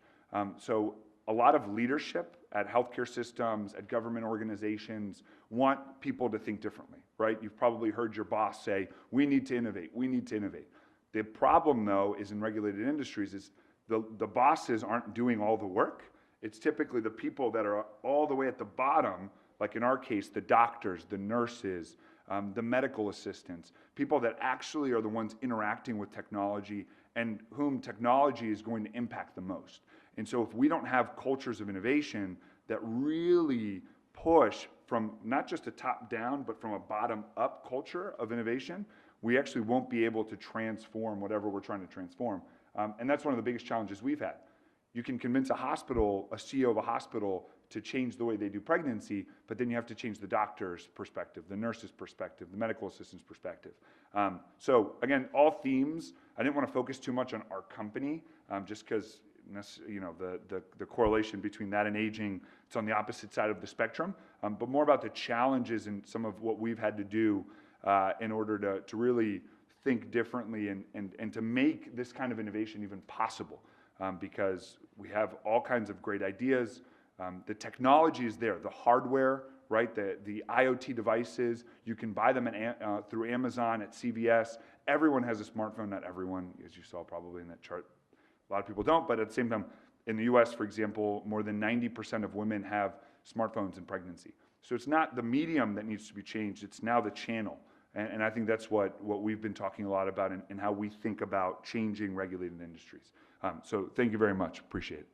So a lot of leadership at healthcare systems, at government organizations, want people to think differently, right? You've probably heard your boss say, we need to innovate, we need to innovate. The problem, though, is in regulated industries is the bosses aren't doing all the work. It's typically the people that are all the way at the bottom, like in our case, the doctors, the nurses, the medical assistants, people that actually are the ones interacting with technology and whom technology is going to impact the most. And so if we don't have cultures of innovation that really push from not just a top-down, but from a bottom-up culture of innovation, we actually won't be able to transform whatever we're trying to transform. And that's one of the biggest challenges we've had. You can convince a hospital, a CEO of a hospital, to change the way they do pregnancy, but then you have to change the doctor's perspective, the nurse's perspective, the medical assistant's perspective. So again, all themes. I didn't want to focus too much on our company, just because the correlation between that and aging, it's on the opposite side of the spectrum, but more about the challenges and some of what we've had to do in order to really think differently and to make this kind of innovation even possible, because we have all kinds of great ideas. The technology is there, the hardware, right? The IoT devices, you can buy them through Amazon, at CVS. Everyone has a smartphone, not everyone, as you saw probably in that chart. A lot of people don't, but at the same time, in the US, for example, more than 90% of women have smartphones in pregnancy. So it's not the medium that needs to be changed, it's now the channel. And I think that's what we've been talking a lot about and how we think about changing regulated industries. So thank you very much, appreciate it.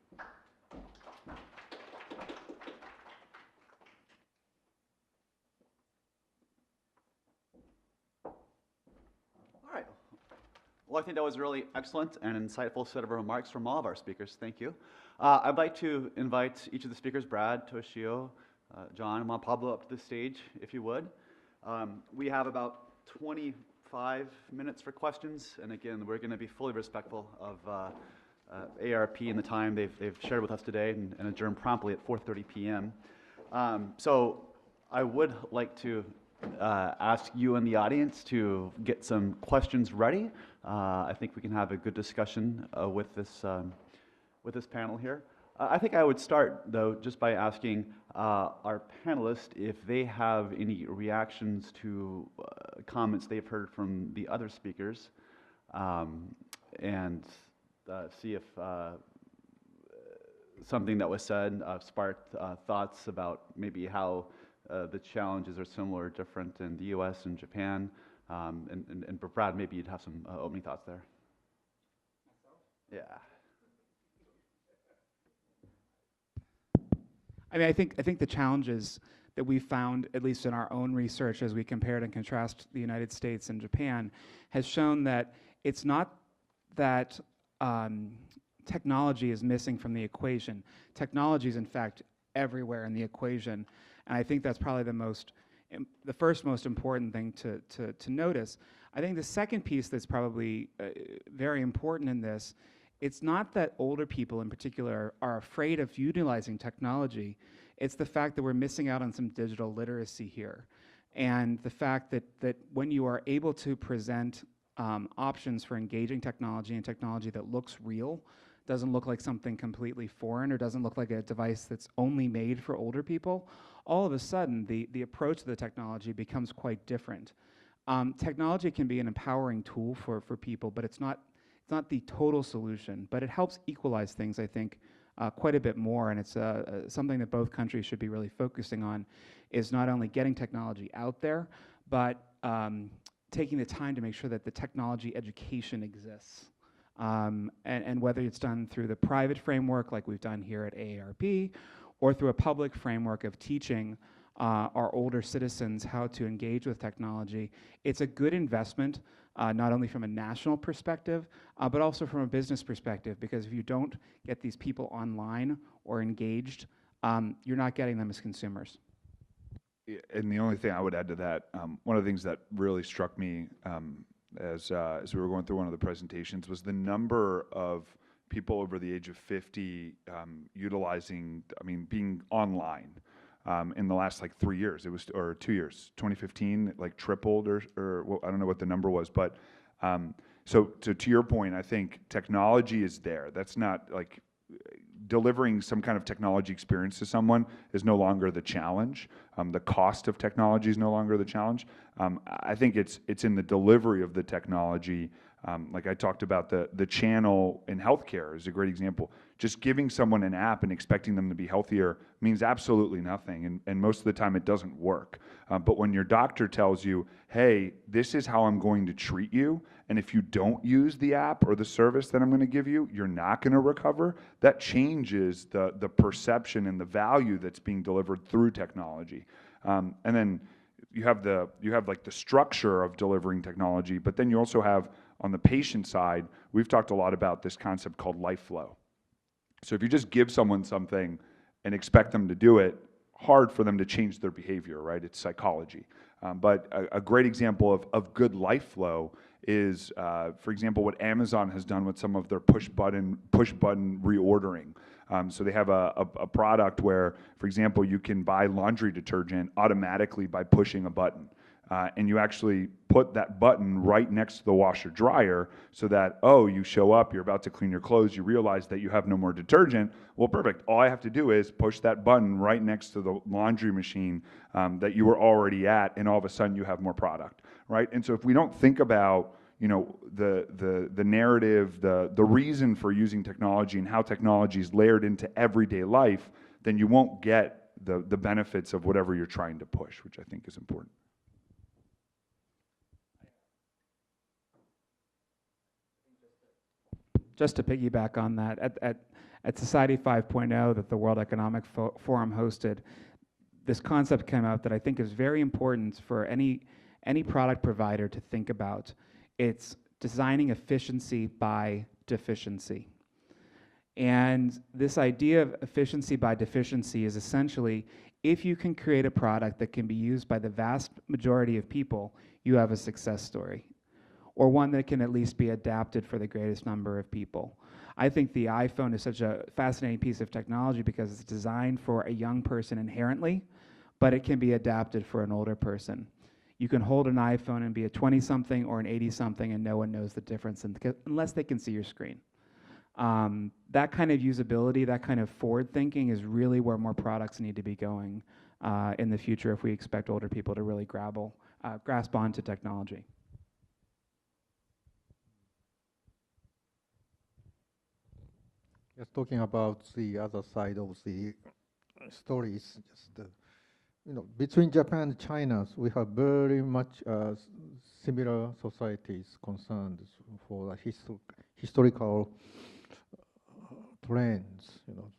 All right. Well, I think that was a really excellent and insightful set of remarks from all of our speakers. Thank you. I'd like to invite each of the speakers, Brad, Toshio, John, and Juan Pablo, up to the stage, if you would. We have about 25 minutes for questions, and again, we're going to be fully respectful of ARP and the time they've shared with us today, and adjourn promptly at 4:30 p.m. So I would like to ask you in the audience to get some questions ready. I think we can have a good discussion with this panel here. I think I would start, though, just by asking our panelists if they have any reactions to comments they've heard from the other speakers, and see if something that was said sparked thoughts about maybe how the challenges are similar or different in the US and Japan. And Brad, maybe you'd have some opening thoughts there. Yeah. I mean, I think the challenges that we found, at least in our own research as we compared and contrast the United States and Japan, has shown that it's not that technology is missing from the equation. Technology is, in fact, everywhere in the equation. And I think that's probably the first most important thing to notice. I think the second piece that's probably very important in this, it's not that older people in particular are afraid of utilizing technology. It's the fact that we're missing out on some digital literacy here. And the fact that when you are able to present options for engaging technology and technology that looks real, doesn't look like something completely foreign or doesn't look like a device that's only made for older people, all of a sudden the approach to the technology becomes quite different. Technology can be an empowering tool for people, but it's not the total solution, but it helps equalize things, I think, quite a bit more, and it's something that both countries should be really focusing on, is not only getting technology out there, but taking the time to make sure that the technology education exists. And whether it's done through the private framework like we've done here at AARP, or through a public framework of teaching our older citizens how to engage with technology, it's a good investment, not only from a national perspective, but also from a business perspective, because if you don't get these people online or engaged, you're not getting them as consumers. Yeah, and the only thing I would add to that, one of the things that really struck me as we were going through one of the presentations was the number of people over the age of 50 utilizing, being online in the last like 3 years. It was, or 2 years, 2015, like tripled or well, I don't know what the number was, but so to your point, I think technology is there. That's not like delivering some kind of technology experience to someone is no longer the challenge. The cost of technology is no longer the challenge. I think it's in the delivery of the technology. Like I talked about, the channel in healthcare is a great example. Just giving someone an app and expecting them to be healthier means absolutely nothing, and most of the time it doesn't work. But when your doctor tells you, hey, this is how I'm going to treat you, and if you don't use the app or the service that I'm going to give you, you're not going to recover, that changes the perception and the value that's being delivered through technology. And then you have like the structure of delivering technology, but then you also have, on the patient side, we've talked a lot about this concept called life flow. So if you just give someone something and expect them to do it, hard for them to change their behavior, right? It's psychology. But a great example of good life flow is, for example, what Amazon has done with some of their push button reordering. So they have a product where, for example, you can buy laundry detergent automatically by pushing a button. And you actually put that button right next to the washer dryer so that, oh, you show up, you're about to clean your clothes, you realize that you have no more detergent. Well, perfect. All I have to do is push that button right next to the laundry machine that you were already at, and all of a sudden you have more product, right? And so if we don't think about, you know, the narrative, the reason for using technology and how technology is layered into everyday life, then you won't get the benefits of whatever you're trying to push, which I think is important. Just to piggyback on that, at Society 5.0 that the World Economic Forum hosted, this concept came out that I think is very important for any product provider to think about. It's designing efficiency by deficiency. And this idea of efficiency by deficiency is essentially, if you can create a product that can be used by the vast majority of people, you have a success story, or one that can at least be adapted for the greatest number of people. I think the iPhone is such a fascinating piece of technology because it's designed for a young person inherently, but it can be adapted for an older person. You can hold an iPhone and be a 20-something or an 80-something and no one knows the difference unless they can see your screen. That kind of usability, that kind of forward thinking is really where more products need to be going in the future if we expect older people to really grasp onto technology. Just talking about the other side of the stories, just you know, between Japan and China, we have very much similar societies concerned for historical trends. You know,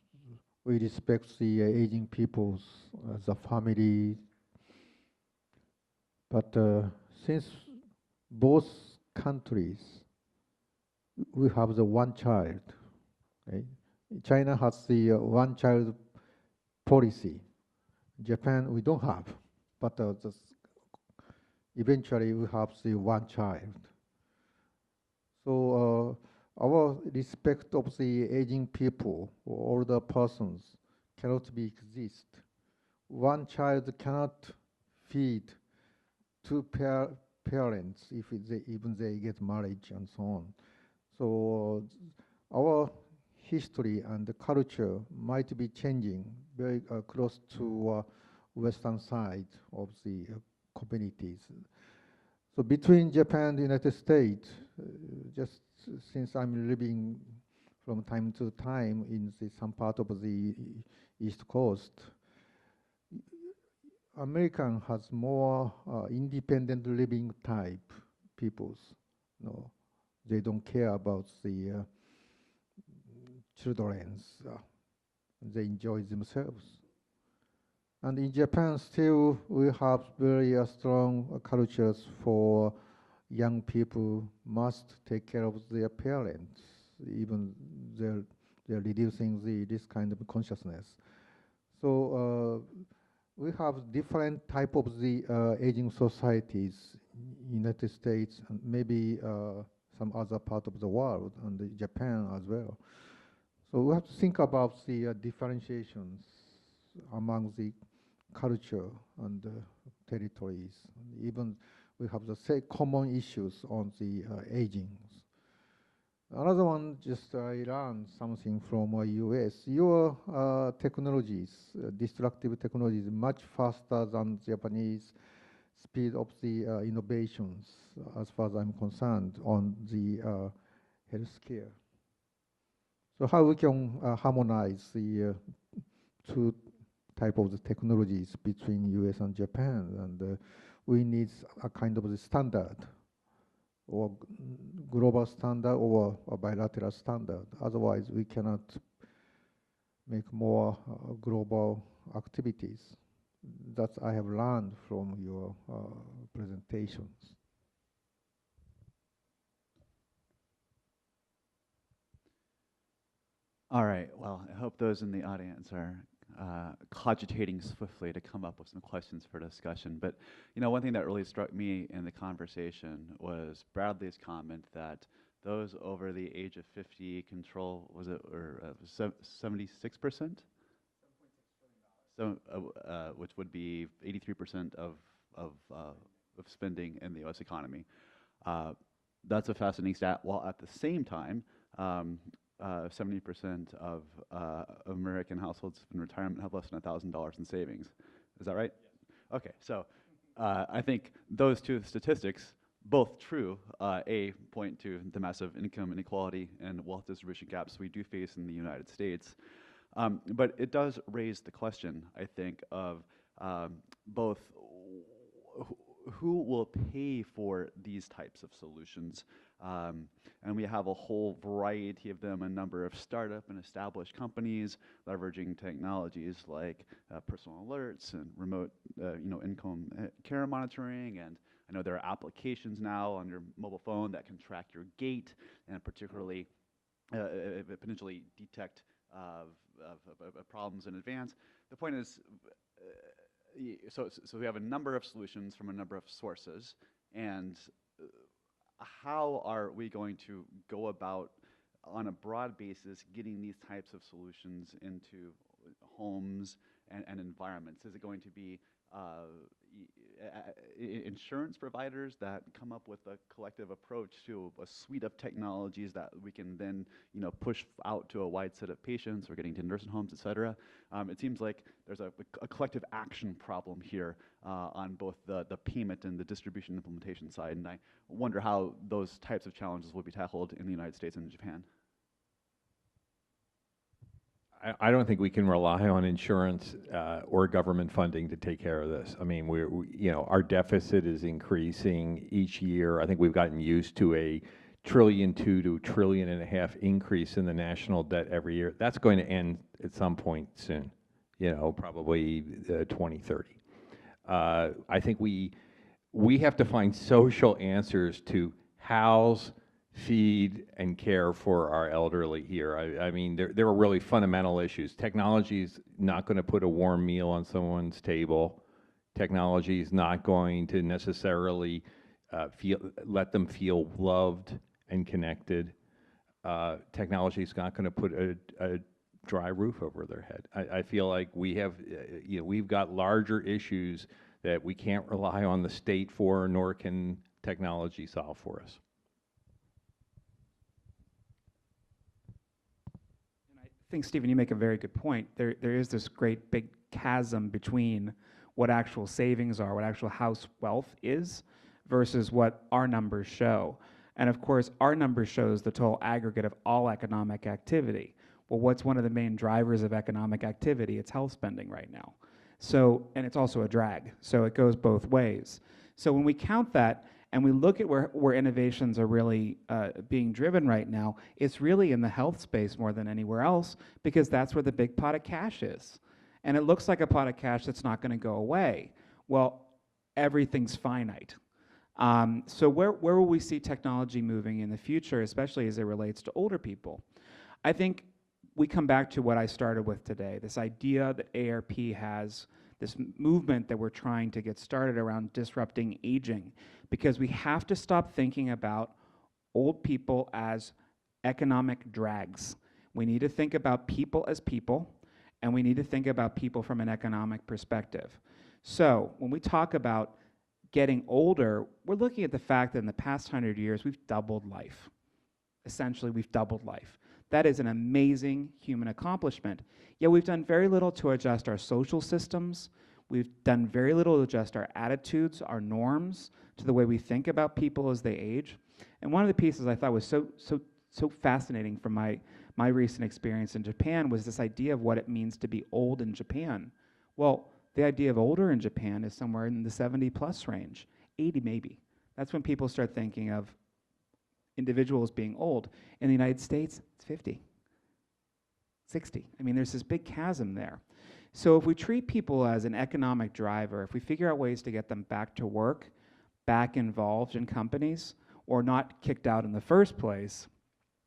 we respect the aging peoples as a family. But since both countries, we have the one child, right? China has the one child policy. Japan, we don't have, but eventually we have the one child. So our respect of the aging people or older persons cannot be exist. One child cannot feed two parents if even they get married and so on. So our history and the culture might be changing very close to western side of the communities. So between Japan and the United States, just since I'm living from time to time in some part of the East Coast, American has more independent living type peoples. No, they don't care about the children's. They enjoy themselves. And in Japan, still we have very strong cultures for young people must take care of their parents, even they're reducing this kind of consciousness. So we have different type of the aging societies in United States and maybe some other part of the world and Japan as well. So we have to think about the differentiations among the culture and territories. Even we have the same common issues on the aging. Another one, just I learned something from US. Your technologies, destructive technologies, much faster than Japanese speed of the innovations, as far as I'm concerned, on the healthcare. So how we can harmonize the two type of the technologies between US and Japan, and we need a kind of the standard or global standard or a bilateral standard. Otherwise, we cannot make more global activities. That I have learned from your presentations. All right, well, I hope those in the audience are cogitating swiftly to come up with some questions for discussion. But, you know, one thing that really struck me in the conversation was Bradley's comment that those over the age of 50 control, was it, or 76%? So, which would be 83% of spending in the US economy. That's a fascinating stat, while at the same time, 70% of American households in retirement have less than $1,000 in savings. Is that right? Yes. Okay, so I think those two statistics, both true, point to the massive income inequality and wealth distribution gaps we do face in the United States. But it does raise the question, I think, of both who will pay for these types of solutions. And we have a whole variety of them, a number of startup and established companies leveraging technologies like personal alerts and remote in-home care monitoring. And I know there are applications now on your mobile phone that can track your gait and particularly potentially detect problems in advance. The point is, so we have a number of solutions from a number of sources, and how are we going to go about, on a broad basis, getting these types of solutions into homes and environments? Is it going to be insurance providers that come up with a collective approach to a suite of technologies that we can then push out to a wide set of patients, or getting to nursing homes, et cetera? It seems like there's a collective action problem here on both the payment and the distribution implementation side, and I wonder how those types of challenges will be tackled in the United States and Japan. I don't think we can rely on insurance or government funding to take care of this. I mean, our deficit is increasing each year. I think we've gotten used to a $1.2 trillion to $1.5 trillion increase in the national debt every year. That's going to end at some point soon, probably 2030. I think we have to find social answers to house, feed, and care for our elderly here. I mean, there are really fundamental issues. Technology is not going to put a warm meal on someone's table. Technology is not going to necessarily let them feel loved and connected. Technology is not going to put a dry roof over their head. I feel like we have, we've got larger issues that we can't rely on the state for, nor can technology solve for us. And I think, Stephen, you make a very good point. There is this great big chasm between what actual savings are, what actual house wealth is, versus what our numbers show. And of course, our numbers shows the total aggregate of all economic activity. Well, what's one of the main drivers of economic activity? It's health spending right now. So, and it's also a drag. So it goes both ways. So when we count that and we look at where innovations are really being driven right now, it's really in the health space more than anywhere else, because that's where the big pot of cash is. And it looks like a pot of cash that's not going to go away. Well, everything's finite. So where will we see technology moving in the future, especially as it relates to older people? I think we come back to what I started with today, this idea that AARP has this movement that we're trying to get started around disrupting aging, because we have to stop thinking about old people as economic drags. We need to think about people as people, and we need to think about people from an economic perspective. So when we talk about getting older, we're looking at the fact that in the past 100 years, we've doubled life. Essentially, we've doubled life. That is an amazing human accomplishment. Yet we've done very little to adjust our social systems. We've done very little to adjust our attitudes, our norms, to the way we think about people as they age. And one of the pieces I thought was so fascinating from my recent experience in Japan was this idea of what it means to be old in Japan. Well, the idea of older in Japan is somewhere in the 70+ range, 80 maybe. That's when people start thinking of individuals being old. In the United States, it's 50, 60. I mean, there's this big chasm there. So if we treat people as an economic driver, if we figure out ways to get them back to work, back involved in companies, or not kicked out in the first place,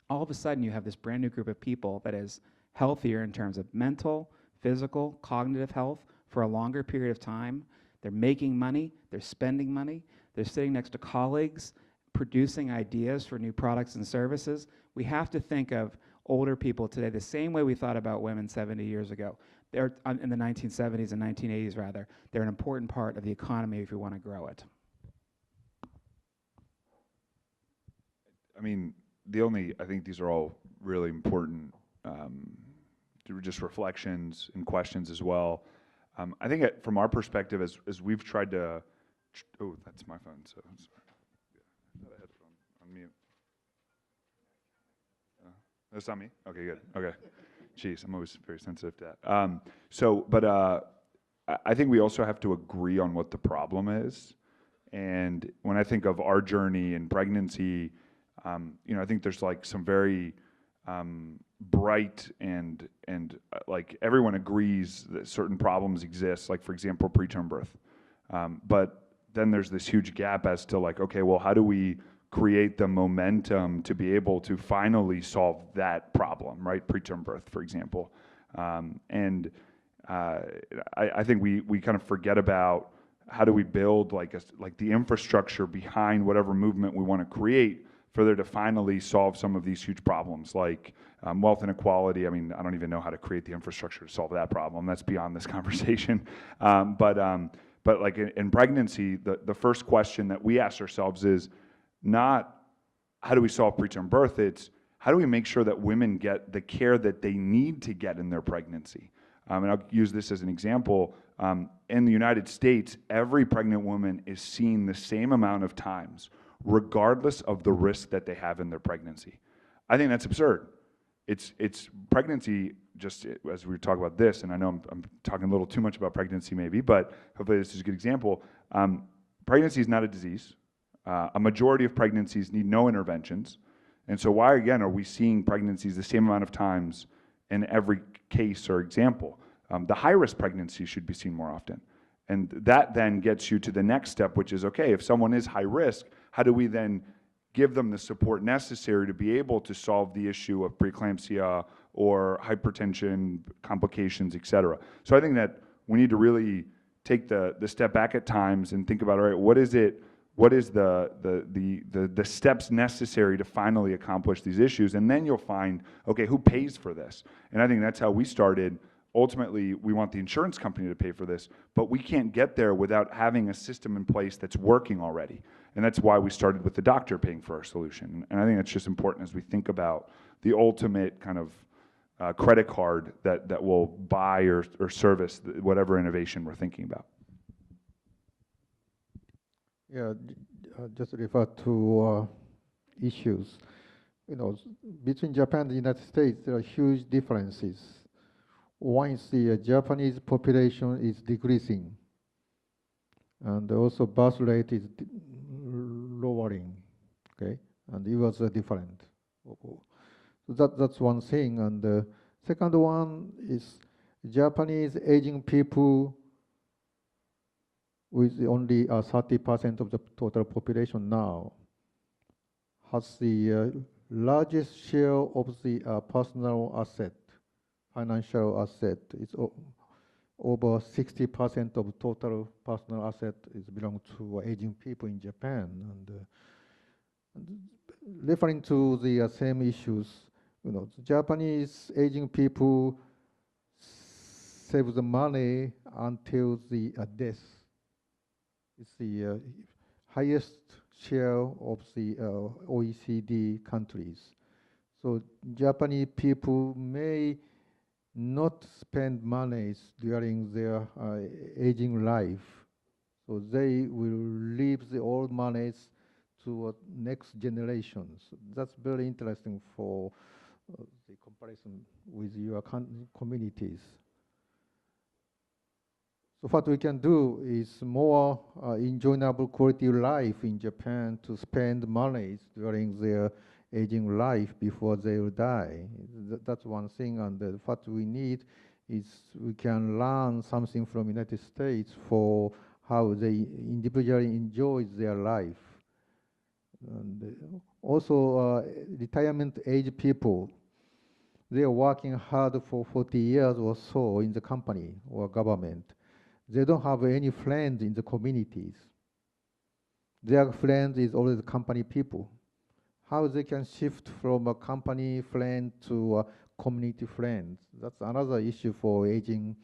all of a sudden you have this brand new group of people that is healthier in terms of mental, physical, cognitive health for a longer period of time. They're making money, they're spending money, they're sitting next to colleagues, producing ideas for new products and services. We have to think of older people today the same way we thought about women 70 years ago. They're in the 1970s and 1980s rather. They're an important part of the economy if we want to grow it. I mean, I think these are all really important just reflections and questions as well. I think from our perspective, as we've tried to, oh, that's my phone, so sorry. Yeah, I had it on mute. That's not me? Okay, good. Okay. Jeez, I'm always very sensitive to that. I think we also have to agree on what the problem is. And when I think of our journey in pregnancy, I think there's like some very bright and like everyone agrees that certain problems exist, like for example, preterm birth. But then there's this huge gap as to like, okay, well, how do we create the momentum to be able to finally solve that problem, right? Preterm birth, for example. I think we kind of forget about how do we build like the infrastructure behind whatever movement we want to create for there to finally solve some of these huge problems like wealth inequality. I mean, I don't even know how to create the infrastructure to solve that problem. That's beyond this conversation. But like in pregnancy, the first question that we ask ourselves is not how do we solve preterm birth, it's how do we make sure that women get the care that they need to get in their pregnancy. And I'll use this as an example. In the United States, every pregnant woman is seen the same amount of times, regardless of the risk that they have in their pregnancy. I think that's absurd. It's pregnancy, just as we talk about this, and I know I'm talking a little too much about pregnancy maybe, but hopefully this is a good example. Pregnancy is not a disease. A majority of pregnancies need no interventions. And so why, again, are we seeing pregnancies the same amount of times in every case or example. The high-risk pregnancy should be seen more often. And that then gets you to the next step, which is, okay, if someone is high risk, how do we then give them the support necessary to be able to solve the issue of preeclampsia or hypertension, complications, et cetera? So I think that we need to really take the step back at times and think about, all right, what is the steps necessary to finally accomplish these issues? And then you'll find, okay, who pays for this? And I think that's how we started. Ultimately, we want the insurance company to pay for this, but we can't get there without having a system in place that's working already. And that's why we started with the doctor paying for our solution. And I think that's just important as we think about the ultimate kind of credit card that will buy or service whatever innovation we're thinking about. Yeah, just refer to issues. You know, between Japan and the United States, there are huge differences. One is the Japanese population is decreasing, and also birth rate is lowering, okay? And US are different. So that's one thing. And the second one is Japanese aging people with only 30% of the total population now has the largest share of the personal asset, financial asset. It's over 60% of total personal asset is belong to aging people in Japan. And referring to the same issues, you know, the Japanese aging people save the money until the death. It's the highest share of the OECD countries. So Japanese people may not spend monies during their aging life. So they will leave the old monies to next generations. That's very interesting for the comparison with your communities. So what we can do is more enjoyable quality of life in Japan to spend monies during their aging life before they will die. That's one thing. And what we need is we can learn something from United States for how they individually enjoy their life. And also retirement age people, they are working hard for 40 years or so in the company or government. They don't have any friends in the communities. Their friends is always company people. How they can shift from a company friend to a community friend? That's another issue for aging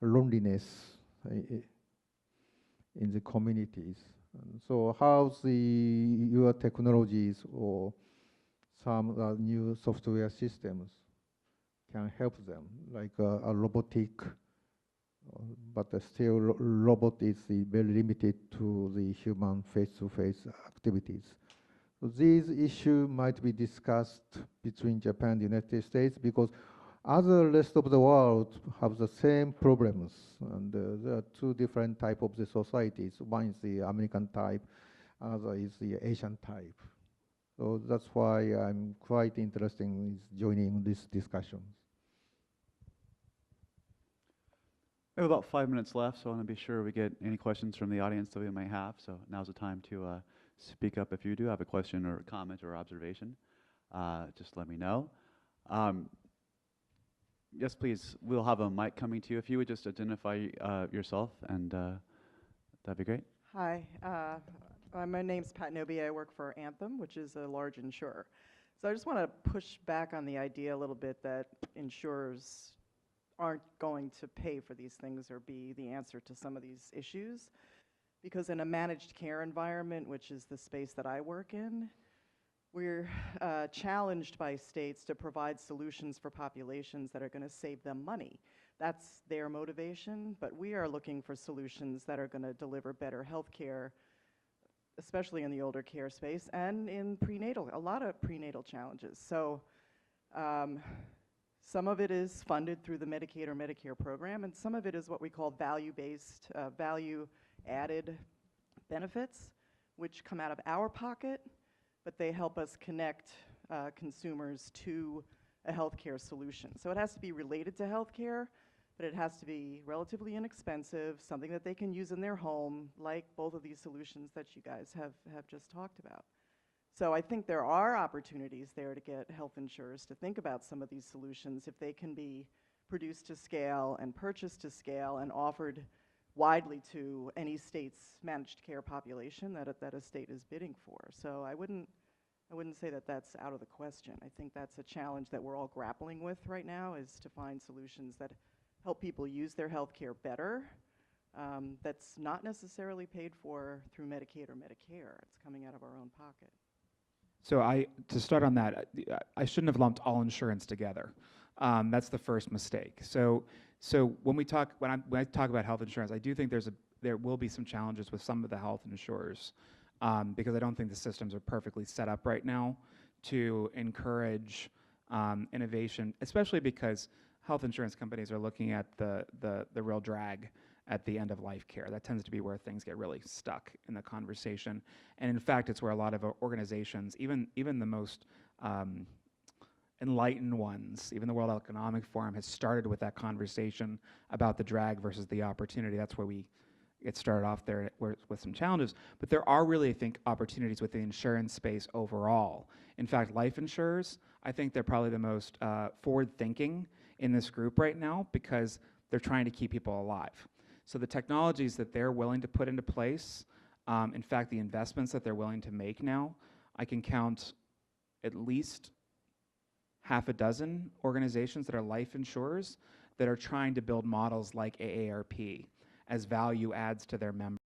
loneliness in the communities. And so how your technologies or some new software systems can help them, like a robotic, but still robot is very limited to the human face-to-face activities. So these issues might be discussed between Japan and the United States because other rest of the world have the same problems. And there are two different types of the societies. One is the American type, other is the Asian type. So that's why I'm quite interested in joining these discussions. We have about 5 minutes left, so I want to be sure we get any questions from the audience that we might have. So now's the time to speak up if you do have a question or comment or observation. Just let me know. Yes, please. We'll have a mic coming to you. If you would just identify yourself, and that'd be great. Hi, my name's Pat Noby. I work for Anthem, which is a large insurer. So I just want to push back on the idea a little bit that insurers aren't going to pay for these things or be the answer to some of these issues. Because in a managed care environment, which is the space that I work in, we're challenged by states to provide solutions for populations that are going to save them money. That's their motivation, but we are looking for solutions that are going to deliver better health care, especially in the older care space, and in prenatal, a lot of prenatal challenges. So some of it is funded through the Medicaid or Medicare program, and some of it is what we call value-based, value-added benefits, which come out of our pocket, but they help us connect consumers to a healthcare solution. So it has to be related to healthcare, but it has to be relatively inexpensive, something that they can use in their home, like both of these solutions that you guys have just talked about. So I think there are opportunities there to get health insurers to think about some of these solutions if they can be produced to scale and purchased to scale and offered widely to any state's managed care population that a state is bidding for. So I wouldn't say that that's out of the question. I think that's a challenge that we're all grappling with right now, is to find solutions that help people use their health care better, that's not necessarily paid for through Medicaid or Medicare. It's coming out of our own pocket. So to start on that, I shouldn't have lumped all insurance together. That's the first mistake. So when I talk about health insurance, I do think there will be some challenges with some of the health insurers, because I don't think the systems are perfectly set up right now to encourage innovation, especially because health insurance companies are looking at the real drag at the end of life care. That tends to be where things get really stuck in the conversation. And in fact, it's where a lot of organizations, even the most enlightened ones, even the World Economic Forum, has started with that conversation about the drag versus the opportunity. That's where it started off there with some challenges. But there are really, I think, opportunities with the insurance space overall. In fact, life insurers, I think they're probably the most forward-thinking in this group right now, because they're trying to keep people alive. So the technologies that they're willing to put into place, in fact, the investments that they're willing to make now, I can count at least half a dozen organizations that are life insurers that are trying to build models like AARP as value adds to their members.